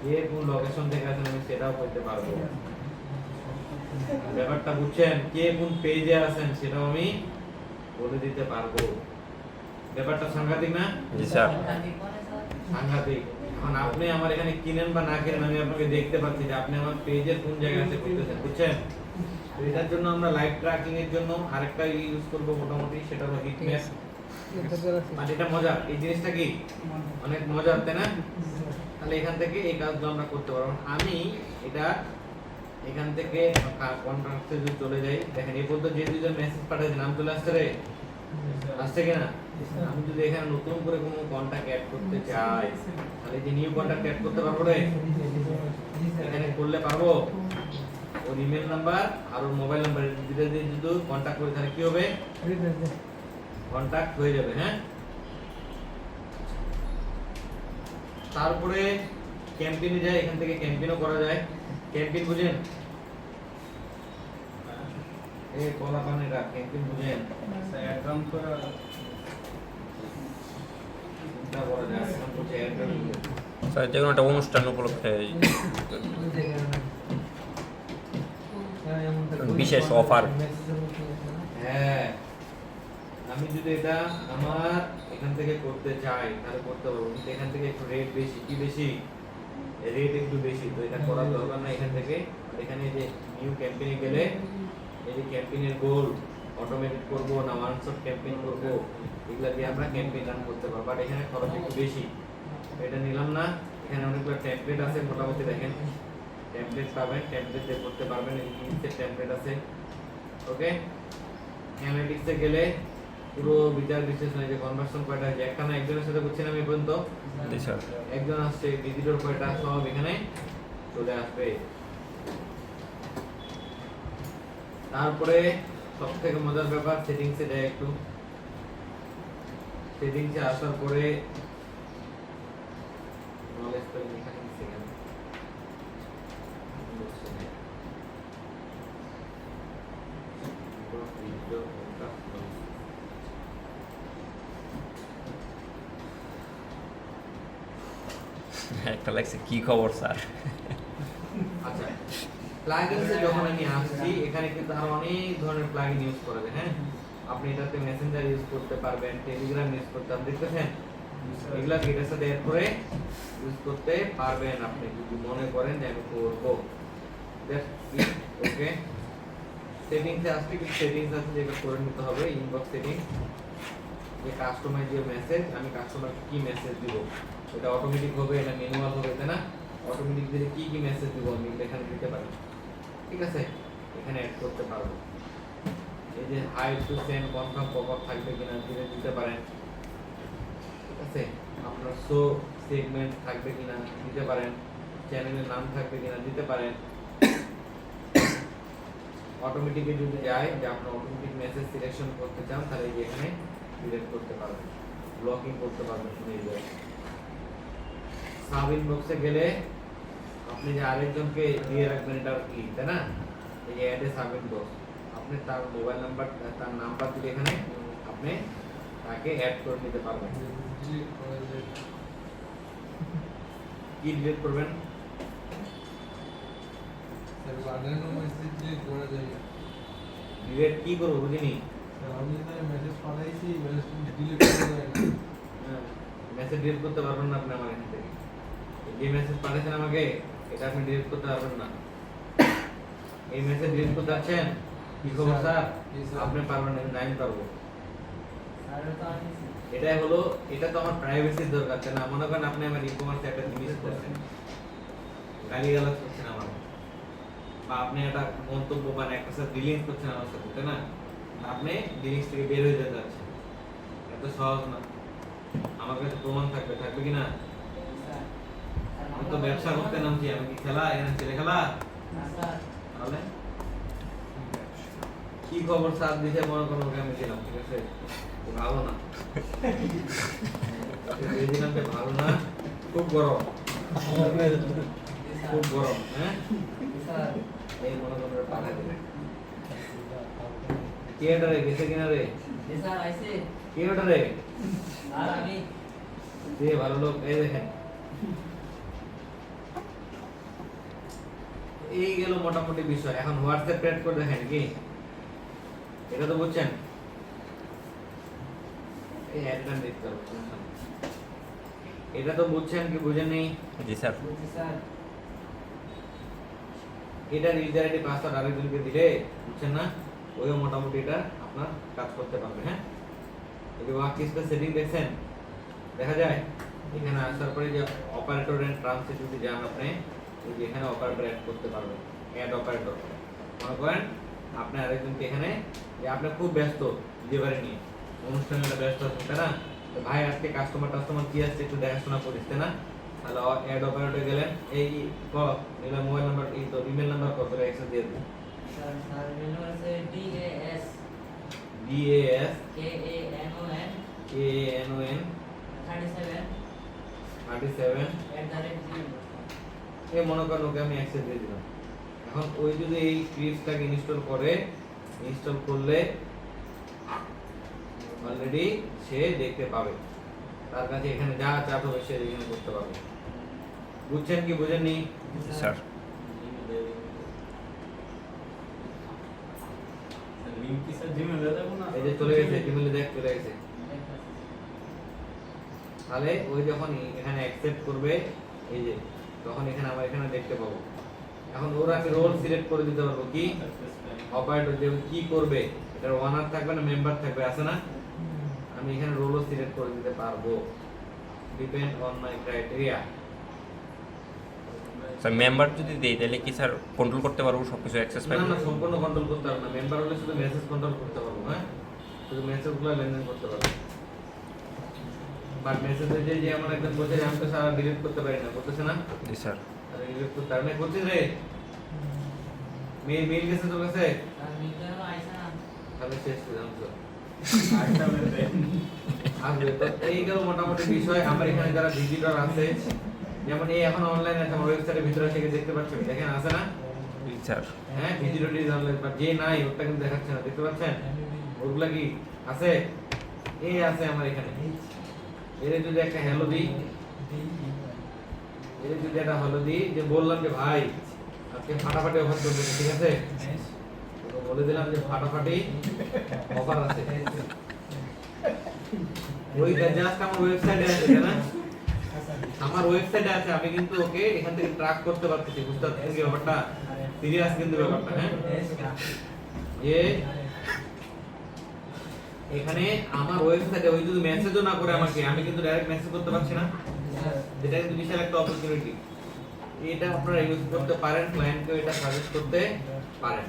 কে কোন লোকেশন থেকে আছেন আমি সেটাও বলতে পারবো। ব্যাপারটা বুঝছেন? কে কোন পেজে আছেন সেটাও আমি বলে দিতে পারবো। ব্যাপারটা সাংঘাতিক না? জি স্যার। সাংঘাতিক। এখন আপনি আমার এখানে কিনেন বা না কিনেন, আমি আপনাকে দেখতে পাচ্ছি যে আপনি আমার পেজের কোন জায়গায় আছে করতেছেন, বুঝছেন? তো এটার জন্য আমরা লাইভ ট্র্যাকিং এর জন্য আরেকটা ইউজ করব মোটামুটি, সেটা হলো হিটম্যাপ। মানে এটা মজার, এই জিনিসটা কি অনেক মজার, তাই না? তাহলে এখান থেকে এই কাজগুলো আমরা করতে পারবো। আমি এটা এখান থেকে কন্ট্রাক্টে যদি চলে যাই, দেখেন এই পর্যন্ত যে দুজন মেসেজ পাঠাইছে নাম চলে আসছে রে, আসছে কিনা? আমি যদি এখানে নতুন করে কোনো কন্টাক্ট অ্যাড করতে চাই, তাহলে যে নিউ কন্টাক্ট অ্যাড করতে পারবো রে, এখানে করলে পারবো। ওর ইমেল নাম্বার আর ওর মোবাইল নাম্বার দুটো দিয়ে যদি কন্টাক্ট করি তাহলে কি হবে? কন্টাক্ট হয়ে যাবে। হ্যাঁ, তারপরে ক্যাম্পেইনে যায়, এখান থেকে ক্যাম্পেইনও করা যায়। ক্যাম্পেইন বুঝেন? এই কলা পানিটা ক্যাম্পেইন বুঝেন স্যার অ্যাকাউন্ট করা চিন্তা করা যায় এখন বলছে অ্যাড স্যার যে কোনো একটা অনুষ্ঠান উপলক্ষে বিশেষ offer। হ্যাঁ আমি যদি এটা আমার এখান থেকে করতে চাই তাহলে করতে পারবো, কিন্তু এখান থেকে একটু রেট বেশি। কি বেশি? রেট একটু বেশি, তো এটা করার দরকার না এখান থেকে। আর এখানে এই যে নিউ ক্যাম্পেইনে গেলে এই যে ক্যাম্পেইনের গোল অটোমেটেড করব না ওয়ান শট ক্যাম্পেইন করব, এগুলা দিয়ে আমরা ক্যাম্পেইন রান করতে পারবো। বাট এখানে খরচ একটু বেশি, এটা নিলাম না। এখানে অনেকগুলো টেমপ্লেট আছে, মোটামুটি দেখেন টেমপ্লেট পাবেন, টেমপ্লেট দিয়ে করতে পারবেন। এই নিচে টেমপ্লেট আছে। ওকে, অ্যানালিটিক্সে গেলে পুরো বিচার বিশ্লেষণ, এই যে কনভার্সন কয়টা আছে, একটা না একজনের সাথে করছিলাম এই পর্যন্ত, জি স্যার। একজন আসছে, ভিজিটর কয়টা, সব এখানে চলে আসবে। তারপরে সবথেকে মজার ব্যাপার, সেটিংসে যায় একটু। সেটিংসে আসার পরে নলেজ তো এখানে সেখানে একটা লাগছে কি খবর স্যার। আচ্ছা, প্লাগইনসে যখন আমি আসছি, এখানে কিন্তু আরো অনেক ধরনের প্লাগইন ইউজ করা যায়। হ্যাঁ, আপনি এটাতে মেসেঞ্জার ইউজ করতে পারবেন, টেলিগ্রাম ইউজ করতে পারবেন, দেখতেছেন এগুলা এটার সাথে এড করে ইউজ করতে পারবেন আপনি যদি মনে করেন যে আমি করবো। ওকে, সেটিংসে আসলে কিছু সেটিংস আছে যেটা করে নিতে হবে। ইনবক্স সেটিং, যে কাস্টমাইজ যে মেসেজ, আমি কাস্টমারকে কি মেসেজ দিব, এটা অটোমেটিক হবে, এটা ম্যানুয়াল হবে, তাই না? অটোমেটিক দিলে কি কি মেসেজ দিব আমি এখানে দিতে পারি। ঠিক আছে, এখানে অ্যাড করতে পারবো। এই যে হাই টু সেন্ড কনফার্ম পপআপ থাকবে কিনা দিলে দিতে পারেন। ঠিক আছে, আপনার শো সেগমেন্ট থাকবে কিনা দিতে পারেন, চ্যানেলের নাম থাকবে কিনা দিতে পারেন। অটোমেটিক যদি যায় যে আপনি অটোমেটিক মেসেজ সিলেকশন করতে চান, তাহলে এই যে এখানে সিলেক্ট করতে পারবেন, ব্লকিং করতে পারবেন। সাব ইনবক্সে গেলে আপনি যে আরেকজনকে দিয়ে রাখবেন, এটা কি, তাই না? এই যে অ্যাড এ সাব ইনবক্স, আপনি তার মোবাইল নাম্বার, তার নাম্বার দিলে এখানে আপনি তাকে অ্যাড করে নিতে পারবেন। কি ডিলিট করবেন? ডিলিট কি করব বুঝিনি। মেসেজ ডিলিট করতে পারবেন না আপনি আমার এখান থেকে। যে মেসেজ পাঠিয়েছেন আমাকে, এটা আপনি ডিলিট করতে পারবেন না। এই মেসেজ ডিলিট করতে পারছেন? কি খবর স্যার? আপনি পারবেন না, কিন্তু আমি পারবো। এটাই হলো, এটা তো আমার প্রাইভেসির দরকার, তাই না? মনে করেন আপনি আমার ই-কমার্সে একটা জিনিস করছেন, গালিগালাজ করছেন আমার, বা আপনি একটা মন্তব্য বা একটা সাথে ডিলিট করছেন আমার সাথে, তাই না? আপনি জিনিস থেকে বের হয়ে যেতে চাচ্ছেন, এত সহজ না। আমার কাছে প্রমাণ থাকবে, থাকবে কি না? আমি তো ব্যবসা করতে নামছি, আমি কি খেলা এখানে ছেলে খেলা? তাহলে কি খবর স্যার দিছে, মনে করো ওকে আমি দিলাম, ঠিক আছে? ও ভালো না, এই দিলাম যে ভালো না, খুব গরম, খুব গরম। হ্যাঁ, এই মনে করো পাঠাই দিলে কে এটা রে, গেছে কিনা রে? কে ওটা রে? যে ভালো লোক, এই দেখেন। এই গেল মোটামুটি বিষয়। এখন হোয়াটসঅ্যাপ ক্রিয়েট করে দেখেন কি, এটা তো বুঝছেন। এই অ্যাডটা দেখতে হবে, এটা তো বুঝছেন কি বুঝেন নেই? জি স্যার। এটা ইউজার আইডি পাসওয়ার্ড আরেকজনকে দিলে, বুঝছেন না, ওইও মোটামুটি এটা আপনার কাজ করতে পারবে। হ্যাঁ, এই যে ওয়ার্ক স্পেস সেটিং দেখছেন, দেখা যায় এখানে আসার পরে যে অপারেটর এন্ড ট্রান্সলেট যদি যান আপনি, এই যে এখানে অপারেটর অ্যাড করতে পারবেন। অ্যাড অপারেটর, মনে করেন আপনি আরেকজনকে এখানে, যে আপনি খুব ব্যস্ত ডেলিভারি নিয়ে, অনুষ্ঠানে ব্যস্ত আছেন, তাই না? তো ভাই আজকে কাস্টমার কি আসছে একটু দেখাশোনা করিস, তাই না? তাহলে অ্যাড অপারেটর গেলেন, এই নিলাম মোবাইল নাম্বার, এই তো ইমেল নাম্বার কত অ্যাক্সেস দিয়ে দিন। DAS KANON 37 এই মনে করেন ওকে আমি অ্যাক্সেস দিয়ে দিলাম। এখন ওই যদি এই স্ক্রিপ্টটাকে ইনস্টল করে, ইনস্টল করলে অলরেডি সে দেখতে পাবে, তার কাছে এখানে যা চাপ হবে সে এখানে করতে পারবে। বুঝছেন কি বুঝেননি? স্যার লিংক কি স্যার জিমেলে দেবো না? এই যে চলে গেছে, জিমেলে দেখ চলে গেছে। তাহলে ওই যখন এখানে অ্যাকসেপ্ট করবে, এই যে তখন এখানে আমরা এখানে দেখতে পাবো। এখন ওর আমি রোল সিলেক্ট করে দিতে পারবো কি অপারেটর যে কি করবে, এটার ওনার থাকবে না মেম্বার থাকবে, আছে না? আমি এখানে রোলও সিলেক্ট করে দিতে পারবো, depend on my criteria. Sir member যদি দেই তাহলে কি স্যার কন্ট্রোল করতে পারবো সব কিছু অ্যাক্সেস না পাবো? না, সম্পূর্ণ কন্ট্রোল করতে পারবো না। মেম্বার হলে শুধু মেসেজ কন্ট্রোল করতে পারবো, হ্যাঁ, শুধু মেসেজগুলো লেনদেন করতে পারবো। বাট মেসেজে যে আমার একদম বলছে যে আমি তো সারা ডিলিট করতে পারি না, করতেছে না? জি স্যার। আরে ডিলিট করতে পারি না, করছিস রে? মেল গেছে তোর কাছে? তাহলে শেষ করে দাম তো। আরেকটা বলে আসবে তো। এই গেল মোটামুটি বিষয়। আমার এখানে যারা ভিজিটর আছে, যেমন এই এখন অনলাইন আছে, আমার ওয়েবসাইটের ভিতরে থেকে দেখতে পাচ্ছেন, দেখেন আছে না? জি স্যার। হ্যাঁ, ভিজিটর ইজ অনলাইন, বাট যে নাই ওটা কিন্তু দেখাচ্ছে না, দেখতে পাচ্ছেন? ওগুলা কি আছে? এই আছে আমার এখানে। এর যদি একটা হ্যালো দিই, এর যদি একটা হ্যালো দিই, যে বললাম যে ভাই আজকে ফাটাফাটি অফার চলবে, ঠিক আছে? তো বলে দিলাম যে ফাটাফাটি অফার আছে। ওই জাস্ট আমার ওয়েবসাইটে আছে, তাই না? আমার ওয়েবসাইটে আছে, আমি কিন্তু ওকে এখান থেকে ট্র্যাক করতে পারতেছি। বুঝতে পারছেন কি ব্যাপারটা? সিরিয়াস কিন্তু ব্যাপারটা, হ্যাঁ, যে এখানে আমার ওয়েবসাইটে ওই যদি মেসেজও না করে আমাকে, আমি কিন্তু ডাইরেক্ট মেসেজ করতে পারছি না, যেটা কিন্তু বিশাল একটা অপরচুনিটি। এটা আপনারা ইউজ করতে পারেন, ক্লায়েন্টকে এটা সাজেস্ট করতে পারেন।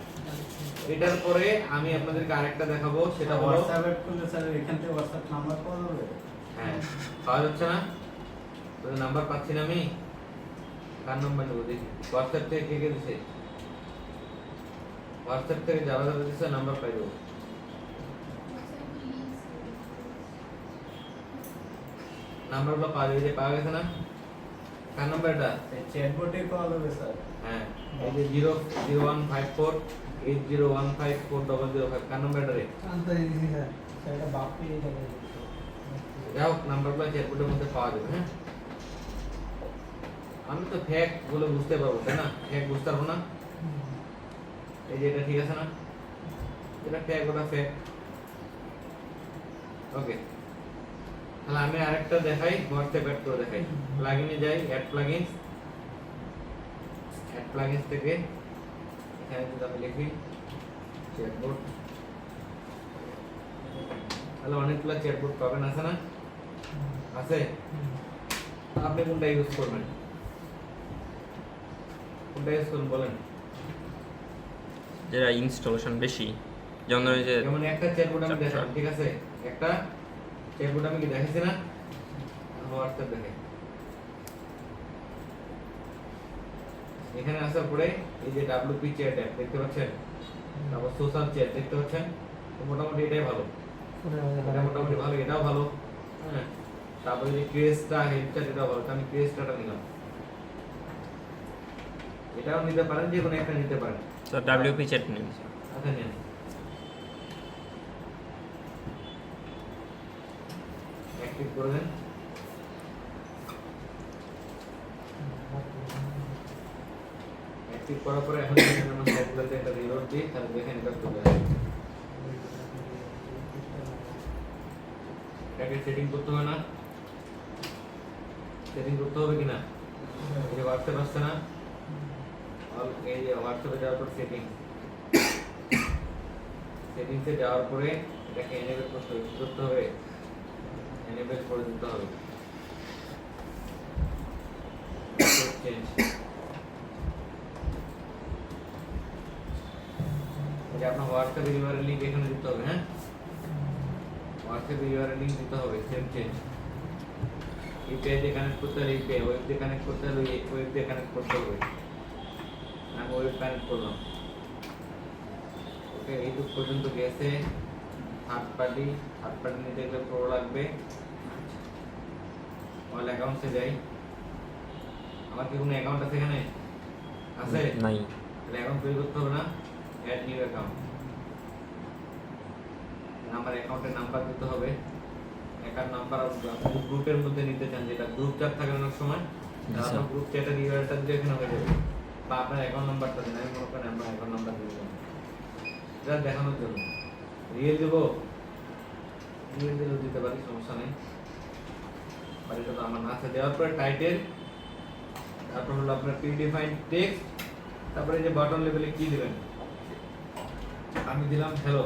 এটার পরে আমি আপনাদেরকে আরেকটা দেখাবো, সেটা হলো হোয়াটসঅ্যাপ এড করলে স্যার এখান থেকে হোয়াটসঅ্যাপ নাম্বার পাওয়া যাবে? হ্যাঁ, পাওয়া যাচ্ছে না, তোদের নাম্বার পাচ্ছি না আমি, কার নাম্বার নেবো দেখি। হোয়াটসঅ্যাপ থেকে কে কে দিছে? হোয়াটসঅ্যাপ থেকে যারা যারা দিছে নাম্বার পাই দেবো। নাম্বারগুলো পাওয়া যাবে, যে পাওয়া গেছে না? কার নাম্বার এটা? চ্যাটবটে পাওয়া যাবে স্যার? হ্যাঁ, এই যে 0015480154005। কার নাম্বার এটা রে? আনতে দিছি স্যার, সেটা বাপ পেয়ে যাবে। যাও, নাম্বারগুলো চ্যাটবোর্ডের মধ্যে পাওয়া যাবে, হ্যাঁ। আমি তো ফেক বলে বুঝতে পারবো, তাই না? ফেক বুঝতে পারবো না? এই যে এটা ঠিক আছে না? এটা ফেক, ওটা ফেক। ওকে, তাহলে আমি আরেকটা দেখাই, হোয়াটসঅ্যাপ অ্যাড করে দেখাই। প্লাগইনে যাই, অ্যাড প্লাগইনস। অ্যাড প্লাগইনস থেকে এখানে যদি আমি লিখি চ্যাটবোর্ড, তাহলে অনেকগুলো চ্যাটবোর্ড পাবেন, আছে না? আছে। আপনি কোনটা ইউজ করবেন? কোনটা ইউজ করবেন বলেন? যেটা ইনস্টলেশন বেশি, যেমন ধরুন এই যে যেমন একটা চ্যাটবোর্ড আমি দেখালাম, ঠিক আছে? একটা চ্যাটবোর্ড আমি কি দেখাইছি না? হোয়াটসঅ্যাপ দেখে এখানে আসার পরে এই যে WP চ্যাট অ্যাপ দেখতে পাচ্ছেন, তারপর সোশ্যাল চ্যাট দেখতে পাচ্ছেন। তো মোটামুটি এটাই ভালো, এটা মোটামুটি ভালো, এটাও ভালো, হ্যাঁ। তারপরে যে ক্রেসটা, হেড চ্যাট, এটাও ভালো। তো আমি ক্রেসটাটা নিলাম, এটাও নিতে পারেন, যে কোনো একটা নিতে পারেন। স্যার WP চ্যাট নিন স্যার। আচ্ছা, নেন। অ্যাক্টিভ করে দেন। অ্যাক্টিভ করার পরে এখন এখানে আমরা সবগুলোতে একটা রিলোড দিই, তাহলে দেখেন এটা চলে আসবে। এটাকে সেটিং করতে হবে না? সেটিং করতে হবে কিনা? এই যে হোয়াটসঅ্যাপ আসছে না, এই যে হোয়াটসঅ্যাপে যাওয়ার পর সেটিং, সেটিংসে যাওয়ার পরে এটাকে এনেবল করতে হবে, এনেবল করে দিতে হবে। চেঞ্জ, এটা আপনার হোয়াটসঅ্যাপ ইউআরএল লিংক এখানে দিতে হবে, হ্যাঁ, হোয়াটসঅ্যাপ ইউআরএল লিংক দিতে হবে। সেম চেঞ্জ, ইউপিআই দিয়ে কানেক্ট করতে হলে ইউপিআই, ওয়েব দিয়ে কানেক্ট করতে হলে ওয়েব দিয়ে কানেক্ট করতে হবে। আমি ওয়েব কানেক্ট করলাম। ওকে, এইটুক পর্যন্ত গেছে। থার্ড পার্টি নিতে গেলে প্রো লাগবে। অল অ্যাকাউন্টসে যাই। আমার কি কোনো অ্যাকাউন্ট আছে এখানে? আছে? নাই। তাহলে অ্যাকাউন্ট তৈরি করতে হবে না? Add new account. আমার অ্যাকাউন্টের নাম্বার দিতে হবে, অ্যাকাউন্ট নাম্বার গ্রুপের মধ্যে নিতে চান, যেটা গ্রুপ চ্যাট থাকে অনেক সময়, আচ্ছা। গ্রুপ চ্যাটের ইউআরএলটা দিয়ে এখানে হয়ে যাবে, বা আপনার অ্যাকাউন্ট নাম্বারটা দেন, আমি মনে করেন আমার অ্যাকাউন্ট নাম্বার দিয়ে দেবেন, এটা দেখানোর জন্য। রিয়েল দেবো, রিয়েল দিলেও দিতে পারি, সমস্যা নেই, আর এটা তো আমার না আছে। দেওয়ার পরে টাইটেল, তারপর হলো আপনার প্রিডিফাইন্ড টেক্সট, তারপরে যে বাটন লেভেলে কি দিবেন, আমি দিলাম hello,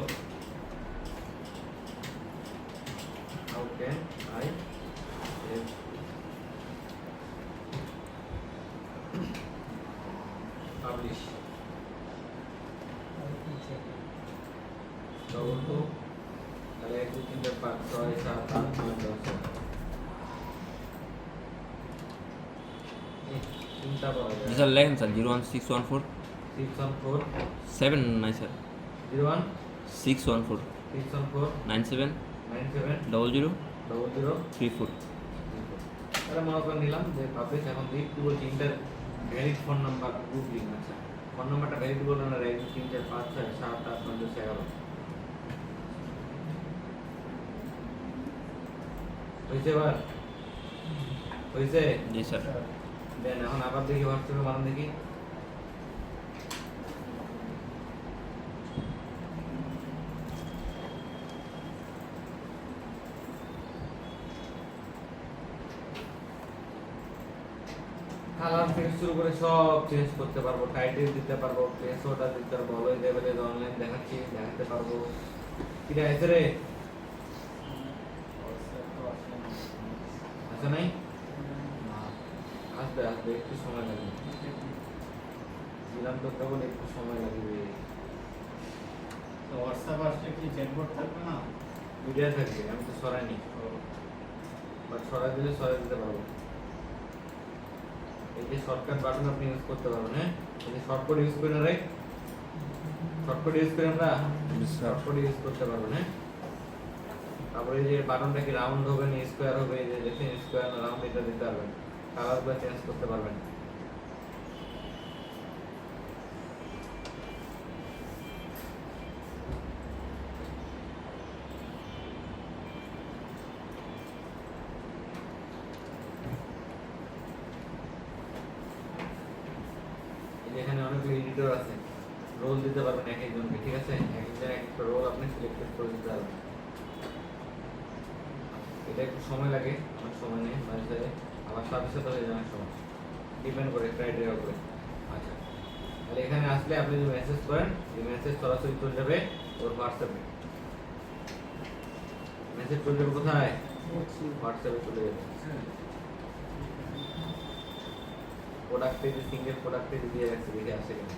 okay I publish double two, তাহলে 1 2 3 4 5 6 7 8 9 10, চিন্তা করা জি যায়। স্যার লেখেন স্যার 01614 614 7 নাই স্যার 01 614 614 97 97 00 00 34 তাহলে মনে করে নিলাম যে পাবলিশ। এখন দিই কি বলছি, inter valid phone number group link, আচ্ছা ফোন নাম্বারটা ভ্যালিড বললো না, 1 2 3 4 5 6 7 8 9 10 11 হয়েছে, এবার হয়েছে জি স্যার দেন। এখন আবার দেখি হোয়াটসঅ্যাপে বানান দেখি, কালার থেকে শুরু করে সব চেঞ্জ করতে পারবো, টাইটেল দিতে পারবো, প্লেস অর্ডার দিতে পারবো, অলওয়েজ অ্যাভেলেবল অনলাইন দেখাচ্ছি, দেখাতে পারবো। কিটা আছে রে, আছে নাই, আসবে আসবে, একটু সময় লাগবে, দিলাম তো কেবল একটু সময় লাগবে। তো হোয়াটসঅ্যাপ আসলে কি চ্যাটবট থাকবে না? ভিডিও থাকবে, আমি তো সরাইনি, বাট সরাই দিলে সরাই দিতে পারবো। এই যে শর্টকাট বাটন আপনি ইউজ করতে পারবেন, হ্যাঁ এই যে শর্টকাট ইউজ করি না, রাইট, শর্টকাট ইউজ করি আমরা, শর্টকাট ইউজ করতে পারবেন, হ্যাঁ। তারপরে এই যে বাটনটা কি রাউন্ড হবে না স্কোয়ার হবে, এই যে দেখেন স্কোয়ার না রাউন্ড, এটা দিতে পারবেন, কালারগুলো চেঞ্জ করতে পারবেন। এখানে অনেকগুলো এডিটর আছে, রোল দিতে পারবেন এক একজনকে, ঠিক আছে, এক একজন এক একটা রোল আপনি সিলেক্ট করে দিতে পারবেন। এটা একটু সময় লাগে, অনেক সময় নেই, মাঝে আবার সাথে সাথে হয়ে যায় অনেক সময়, ডিপেন্ড করে ক্রাইটেরিয়ার উপরে। আচ্ছা, তাহলে এখানে আসলে আপনি যদি মেসেজ করেন, এই মেসেজ সরাসরি চলে যাবে ওর হোয়াটসঅ্যাপে, মেসেজ চলে যাবে কোথায়, হোয়াটসঅ্যাপে চলে যাবে। প্রোডাক্ট পেজে সিঙ্গেল প্রোডাক্ট পেজ দিয়ে রাখছে, দেখে আসে কেন,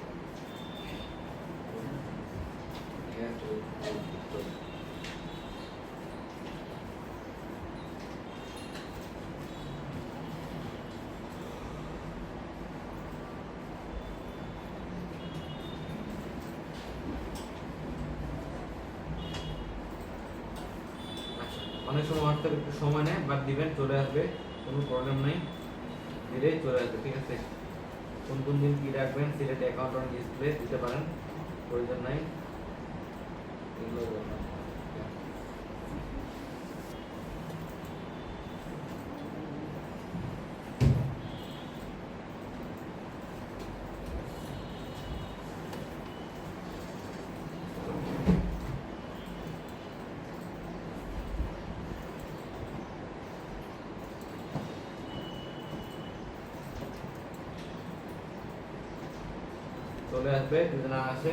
অনেক সময় হোয়াটসঅ্যাপ একটু সময় নেয়, বাট দিবেন চলে আসবে, কোনো প্রবলেম নেই, দিলেই চলে আসবে, ঠিক আছে। কোন কোন দিন কি রাখবেন, সিলেক্ট অ্যাকাউন্ট অন ডিসপ্লে দিতে পারেন, প্রয়োজন নাই, এগুলো ব্যাপার। চলে আসবে, যদি না আসে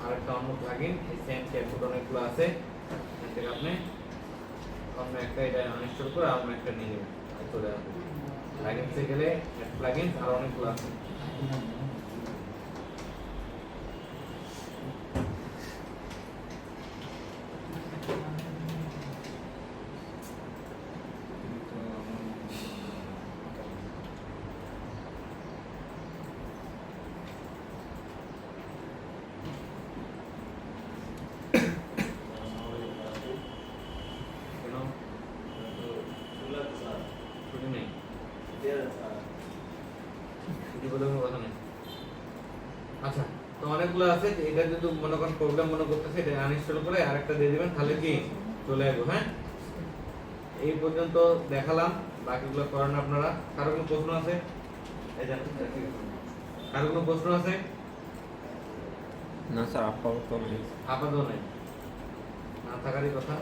আরেকটা অন্য প্লাগইন, এই সেম চ্যাটবট অনেকগুলো আছে, এখান থেকে আপনি অন্য একটা এটা আনইনস্টল করে অন্য একটা নিয়ে নেবেন, আর চলে আসবে। প্লাগইনসে গেলে প্লাগইনস আর অনেকগুলো আছে, কেন ছুটি নেই, ছুটি বলে কোনো কথা নেই। অনেকগুলো আছে, এটা যদি মনে করেন প্রবলেম মনে করতেছে এটা আনইনস্টল করে আরেকটা দিয়ে দিবেন, তাহলে কি চলে আসবো। হ্যাঁ, এই পর্যন্ত দেখালাম, বাকিগুলো করেন আপনারা। কারো কোনো প্রশ্ন আছে? এই যে কারো কোনো প্রশ্ন আছে? না স্যার আপাতত নেই। আপাতত নাই, না থাকারই কথা।